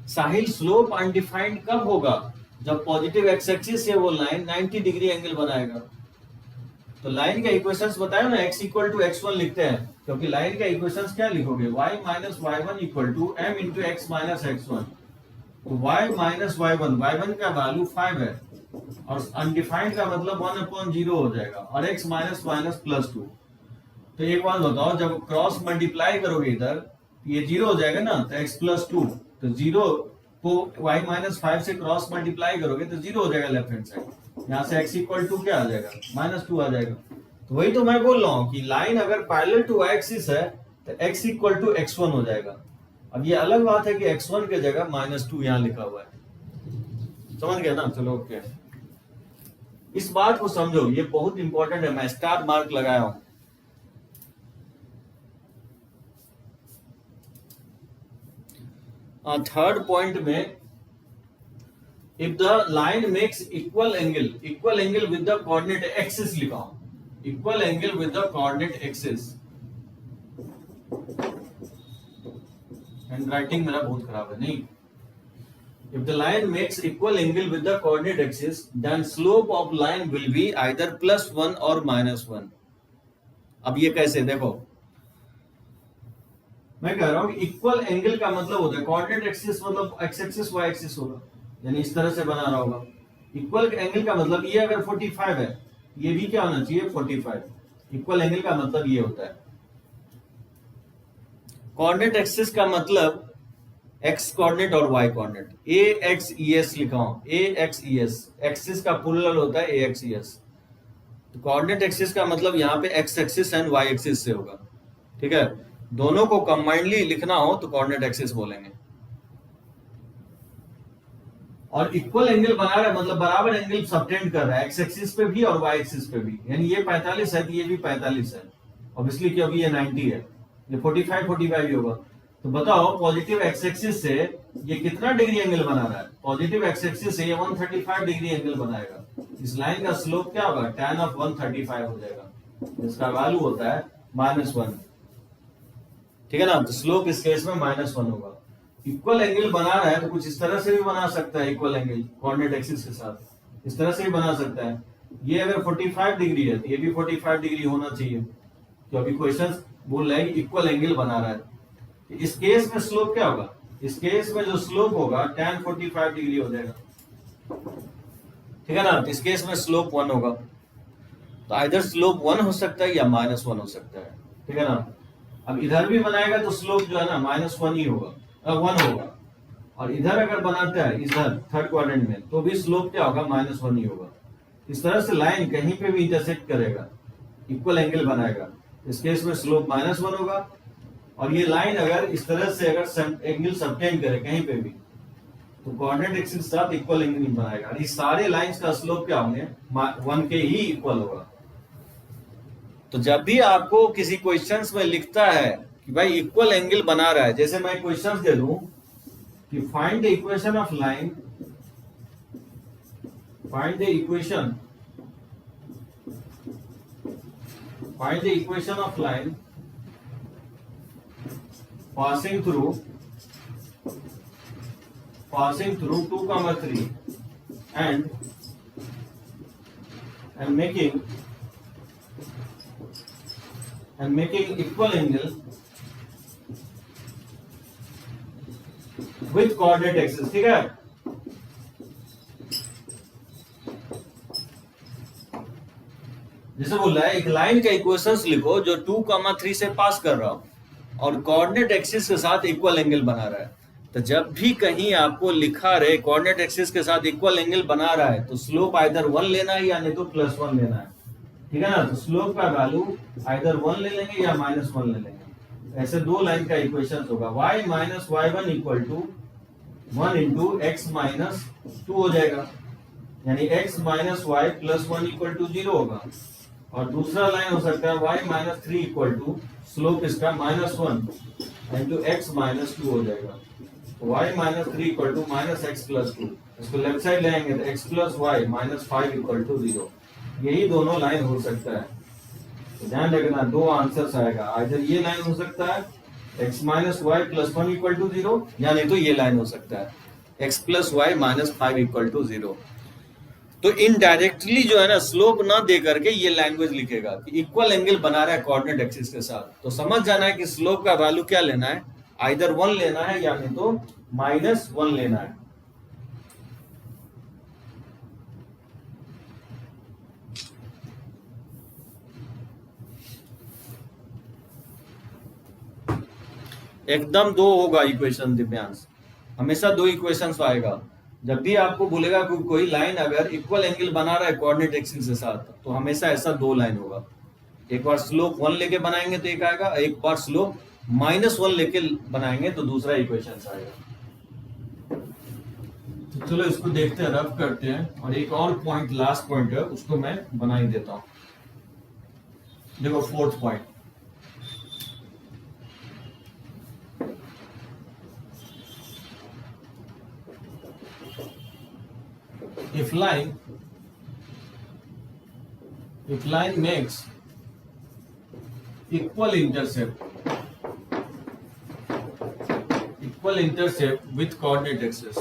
Sahil, slope undefined कब होगा? जब पॉजिटिव एक्स एक्सिस से वो लाइन 90 डिग्री एंगल बनाएगा। तो लाइन का इक्वेशंस बताया ना, x इक्वल टू x1 लिखते हैं, क्योंकि लाइन का इक्वेशंस क्या लिखोगे? y minus y1 equal to m into x minus x1। तो y माइनस y1 का वैल्यू 5 है और अनडिफाइंड का मतलब 1/0 हो जाएगा और x माइनस माइनस +2। तो एक बात बताओ, जब क्रॉस मल्टीप्लाई करोगे इधर ये 0 हो जाएगा ना, तो x +2, तो 0 को y माइनस 5 से क्रॉस मल्टीप्लाई करोगे तो 0 हो जाएगा लेफ्ट हैंड साइड। यहाँ से x इक्वल टू क्या आ जाएगा? -2 आ जाएगा। तो वही तो मैं बोल रहा हूँ कि लाइन अगर पैरेलल टू y एक्सिस है तो x इक्वल टू x1 हो जाएगा। अब ये अलग बात है कि x1 के जगह -2 यहाँ लिखा हुआ है। समझ गया ना? चलो ओके, इस बात को समझो, ये बहुत इंपॉर्टेंट है। मैं स्टार मार्क लगाया हूं। थर्ड पॉइंट में, if the line makes equal angle with the coordinate axis लिखा हूं, equal angle with the coordinate axis. Hand writing मेरा बहुत खराब है, नहीं। If the line makes equal angle with the coordinate axis, then slope of line will be either +1 or -1। अब ये कैसे? देखो, मैं कह रहा हूं कि इक्वल एंगल का मतलब होता है कोऑर्डिनेट एक्सिस मतलब x एक्सिस y एक्सिस होगा, यानी इस तरह से बना रहा होगा। इक्वल एंगल का मतलब ये अगर 45 है, ये भी क्या होना चाहिए? 45। इक्वल एंगल का मतलब ये होता है। कोऑर्डिनेट एक्सिस का मतलब x कोऑर्डिनेट और y कोऑर्डिनेट। AXES लिखा हूं, AXES, एक्सिस का प्लूरल होता है AXES। तो कोऑर्डिनेट एक्सिस का मतलब यहाँ पे x axis and y axis से होगा। ठीक है, दोनों को कंबाइंडली लिखना हो तो कोऑर्डिनेट एक्सिस बोलेंगे। और इक्वल एंगल बना रहा है मतलब बराबर एंगल सबटेंड कर रहा है, x एक्सिस पे भी और y एक्सिस पे भी। यानी ये 45 है तो ये भी 45 है, ऑब्वियसली क्योंकि ये 90 है, ये 45 ही होगा। तो बताओ, पॉजिटिव एक्स एक्सिस से ये कितना डिग्री एंगल बना रहा है? पॉजिटिव एक्स एक्सिस से ये 135 डिग्री एंगल बनाएगा। इस लाइन का स्लोप क्या होगा? tan of 135 हो जाएगा, जिसका वैल्यू होता है -1। ठीक है ना? तो स्लोप इस केस में -1 होगा। इक्वल एंगल बना रहा है तो कुछ इस तरह से भी बना सकता है, इक्वल एंगल कोऑर्डिनेट एक्सिस के साथ इस तरह से भी बना सकता है। ये अगर 45 डिग्री है तो ये भी 45 डिग्री होना चाहिए, क्योंकि क्वेश्चन बोल रहा है कि इक्वल एंगल बना रहा है। इस केस में स्लोप क्या होगा? इस केस में जो स्लोप होगा tan 45 डिग्री हो जाएगा। ठीक है ना? तो इस केस में स्लोप 1 होगा। तो आइदर स्लोप 1 हो सकता है या -1 हो सकता है। ठीक है ना? अब इधर भी बनाएगा तो स्लोप जो है ना -1 ही होगा, 1 होगा। और इधर अगर बनाता है इधर थर्ड क्वाड्रेंट में तो भी स्लोप क्या होगा, -1 ही होगा। इस तरह से लाइन कहीं पे भी इंटरसेक्ट करेगा, इक्वल एंगल बनाएगा, इस केस में स्लोप -1 होगा। और ये लाइन अगर इस तरह से अगर एंगल सबटेंड करे कहीं पे भी तो कोऑर्डिनेट एक्सिस के साथ इक्वल एंगल बनाएगा। और ये सारे लाइंस का स्लोप क्या होंगे, 1 के ही इक्वल होगा। तो जब भी आपको किसी क्वेश्चंस में लिखता है कि भाई इक्वल एंगल बना रहा है, जैसे मैं क्वेश्चंस दे दूं कि find the equation of line, find the equation of line passing through 2, 3 and making equal angle with coordinate axis, ठीक है। जैसे बोल रहा है एक लाइन का इक्वेशंस लिखो जो 2, 3 से पास कर रहा हो और कोऑर्डिनेट एक्सिस के साथ इक्वल एंगल बना रहा है। तो जब भी कहीं आपको लिखा रहे कोऑर्डिनेट एक्सिस के साथ इक्वल एंगल बना रहा है तो स्लोप आइदर 1 लेना है या नहीं तो +1 लेना है, ठीक है ना। तो स्लोप का वैल्यू आइदर 1 ले लेंगे या -1 ले लेंगे। ऐसे दो लाइन का इक्वेशन होगा, y - y1 = 1 × x - 2 हो जाएगा, यानी x - y + 1 = 0 होगा। और दूसरा लाइन हो सकता है y - 3 = स्लोप इसका -1 × x - 2 हो जाएगा। तो y - 3 = -x + 2, इसको लेफ्ट साइड लेंगे तो x + y - 5 = 0। यही दोनों लाइन हो सकता है। तो ध्यान रखना दो आंसर्स आएगा, आइदर ये लाइन हो सकता है x - y + 1 = 0 या नहीं तो ये लाइन हो सकता है x + y - 5 = 0। तो इनडायरेक्टली जो है ना स्लोप ना दे करके ये लैंग्वेज लिखेगा कि इक्वल एंगल बना रहा है कोऑर्डिनेट एक्सिस के साथ। तो समझ जाना है कि स्लोप का वैल्यू क्या लेना है, आइदर 1 लेना है या नहीं तो -1 लेना है। एकदम दो होगा इक्वेशन दिव्यांश, हमेशा दो इक्वेशंस आएगा। जब भी आपको बोलेगा कि कोई लाइन अगर इक्वल एंगल बना रहा है कोऑर्डिनेट एक्सिस के साथ तो हमेशा ऐसा दो लाइन होगा। एक बार स्लोप 1 लेके बनाएंगे तो एक आएगा, एक बार स्लोप -1 लेके बनाएंगे तो दूसरा इक्वेशन आएगा। तो चलो इसको देखते हैं, रफ करते हैं। और एक और पॉइंट लास्ट पॉइंट है उसको मैं बना ही देता हूं। देखो 4th point, if line makes equal intercept with coordinate axis,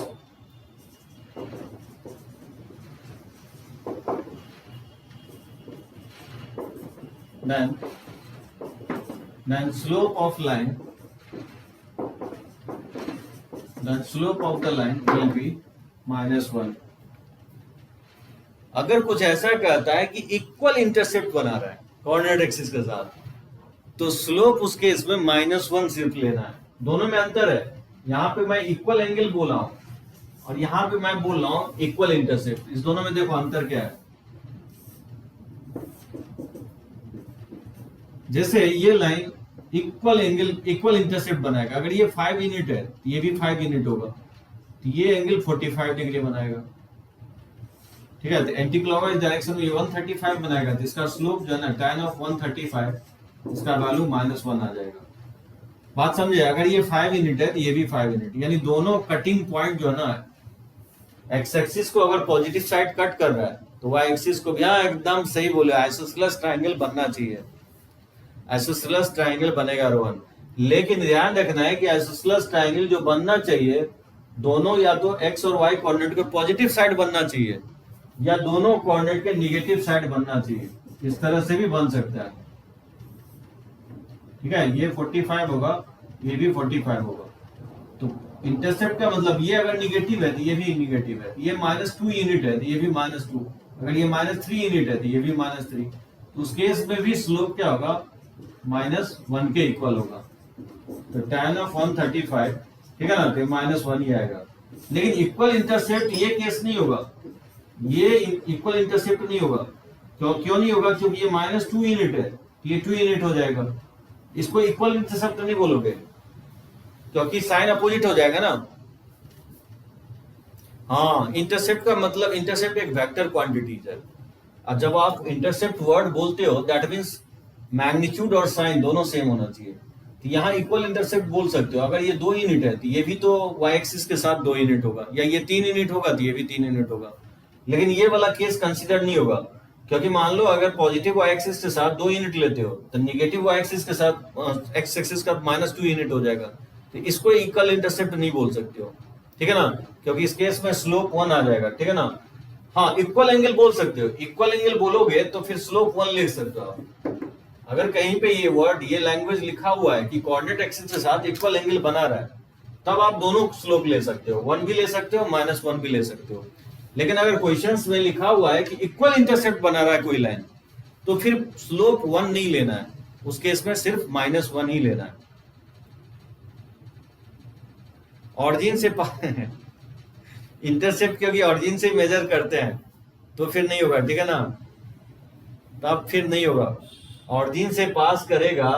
then slope of the line will be -1। अगर कुछ ऐसा कहता है कि इक्वल इंटरसेप्ट बना रहा है कोऑर्डिनेट एक्सिस के साथ तो स्लोप उसके इसमें -1 सिर्फ लेना है। दोनों में अंतर है, यहाँ पे मैं इक्वल एंगल बोला हूं और यहाँ पे मैं बोल रहा हूं इक्वल इंटरसेप्ट। इस दोनों में देखो अंतर क्या है। जैसे ये लाइन इक्वल इंटरसेप्ट बनाएगा, अगर ये 5 यूनिट है ये भी 5 यूनिट होगा तो ये एंगल 45 डिग्री बनाएगा, ठीक है। तो एंटी क्लॉकवाइज डायरेक्शन में ये 135 बनाएगा तो इसका स्लोप जो है ना tan of 135 इसका वैल्यू -1 आ जाएगा। बात समझे, अगर ये 5 यूनिट है तो ये भी 5 यूनिट, यानी दोनों कटिंग पॉइंट जो है ना एक्स एक्सिस को अगर पॉजिटिव साइड कट कर रहा है तो वाई एक्सिस को भी, हाँ एकदम सही बोले, आइसोसेलेस ट्रायंगल बनना चाहिए, आइसोसेलेस ट्रायंगल बनेगा रोहन। लेकिन ध्यान रखना है कि आइसोसेलेस ट्रायंगल जो बनना चाहिए दोनों या तो एक्स और वाई कोऑर्डिनेट के पॉजिटिव साइड बनना चाहिए या दोनों कोऑर्डिनेट के नेगेटिव साइड बनना चाहिए। इस तरह से भी बन सकता है, ठीक है। ये 45 होगा, ये भी 45 होगा। तो इंटरसेप्ट का मतलब ये अगर निगेटिव है तो ये भी निगेटिव है, ये -2 यूनिट है तो ये भी -2, अगर ये -3 यूनिट है तो ये भी -3। तो उस केस में भी स्लोप क्या होगा, -1 के इक्वल होगा। तो tan of 135, ठीक है ना, तो -1 ही आएगा। लेकिन इक्वल इंटरसेप्ट ये केस नहीं होगा, ये इक्वल इंटरसेप्ट नहीं होगा। क्यों नहीं होगा? क्योंकि ये -2 यूनिट है, ये 2 यूनिट हो जाएगा। इसको इक्वल इंटरसेप्ट नहीं बोलोगे, क्योंकि साइन अपोजिट हो जाएगा ना। हाँ, इंटरसेप्ट का मतलब, इंटरसेप्ट एक वेक्टर क्वांटिटी है। और जब आप इंटरसेप्ट वर्ड बोलते हो, दैट मीन्स मैग्नीट्यूड और साइन दोनों सेम होना चाहिए। तो यहाँ इक्वल इंटरसेप्ट बोल सकते हो। अगर ये 2 यूनिट है तो ये भी तो वाई एक्सिस के साथ 2 यूनिट होगा, या ये 3 यूनिट होगा तो ये भी 3 यूनिट होगा। लेकिन ये वाला केस कंसिडर नहीं होगा, क्योंकि मान लो अगर पॉजिटिव वाई एक्सिस के साथ 2 यूनिट लेते हो तो निगेटिव वाई एक्सिस के साथ एक्स एक्सिस का -2 यूनिट हो जाएगा। तो इसको इक्वल इंटरसेप्ट नहीं बोल सकते हो, ठीक है ना, क्योंकि इस केस में स्लोप 1 आ जाएगा, ठीक है ना। हाँ, इक्वल एंगल बोल सकते हो। इक्वल एंगल बोलोगे तो फिर स्लोप 1 लिख सकते हो आप। अगर कहीं पे ये वर्ड, ये लैंग्वेज लिखा हुआ है कि कोऑर्डिनेट एक्सिस के साथ इक्वल एंगल बना रहा है, तब आप दोनों स्लोप ले सकते हो, 1 भी ले सकते हो, -1 भी ले सकते हो। लेकिन अगर क्वेश्चंस में लिखा हुआ है कि इक्वल इंटरसेप्ट बना रहा है कोई लाइन, तो फिर स्लोप 1 नहीं लेना है, उस केस में सिर्फ -1 ही लेना है। ऑरिजिन से इंटरसेप्ट क्योंकि ऑरिजिन से मेजर करते हैं तो फिर नहीं होगा, ठीक है ना, तब फिर नहीं होगा। ऑरिजिन से पास करेगा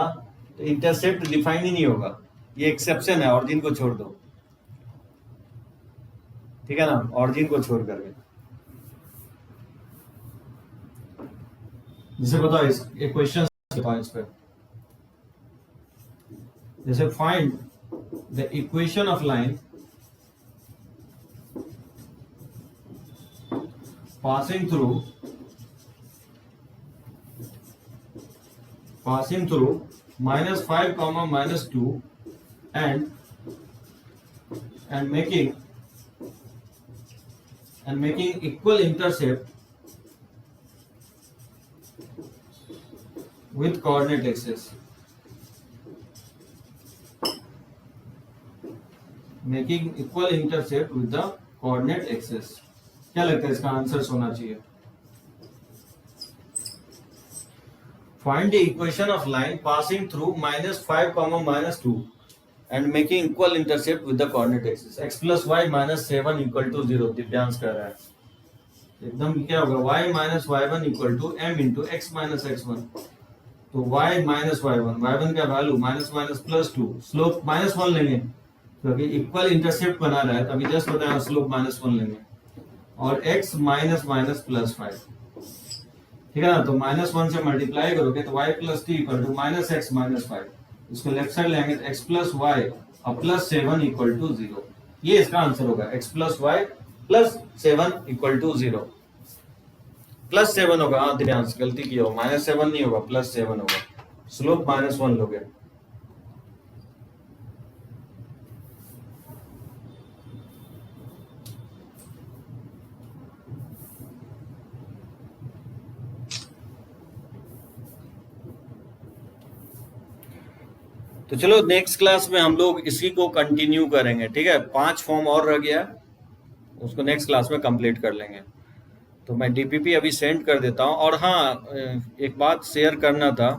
तो इंटरसेप्ट डिफाइन ही नहीं होगा, ये एक्सेप्शन है, ऑरिजिन को छोड़ दो, ठीक है ना, ऑरिजिन को छोड़ करके। जैसे बताओ, इस एक क्वेश्चन इस पे, जैसे find the equation of line passing through -5, -2 and making equal intercept with coordinate axis, making equal intercept with the coordinate axis। क्या लगता है इसका आंसर होना चाहिए? Find the equation of line passing through -5, -2 and making equal intercept with the coordinate axis. x + y - 7 = 0। Divyansh कर रहा है एकदम। क्या होगा? y - y1 = m × x - x1। तो y - y1 का वैल्यू -+2, स्लोप -1 लेंगे, क्योंकि इक्वल इंटरसेप्ट बना रहा है, अभी जस्ट बताया, स्लोप -1 लेंगे। और x -+5, ठीक है ना, तो -1 से मल्टीप्लाई करोगे तो y + t = -x - 5। इसको लेफ्ट साइड लेंगे तो x + y और +7 = 0। ये इसका आंसर होगा, x + y +7 = 0। +7 होगा। हाँ ध्यान से, गलती की हो, -7 नहीं होगा, +7 होगा। स्लोप -1 लोगे। तो चलो नेक्स्ट क्लास में हम लोग इसी को कंटिन्यू करेंगे, ठीक है। 5 फॉर्म और रह गया, उसको नेक्स्ट क्लास में कंप्लीट कर लेंगे। तो मैं डीपीपी अभी सेंड कर देता हूँ। और हाँ, एक बात शेयर करना था,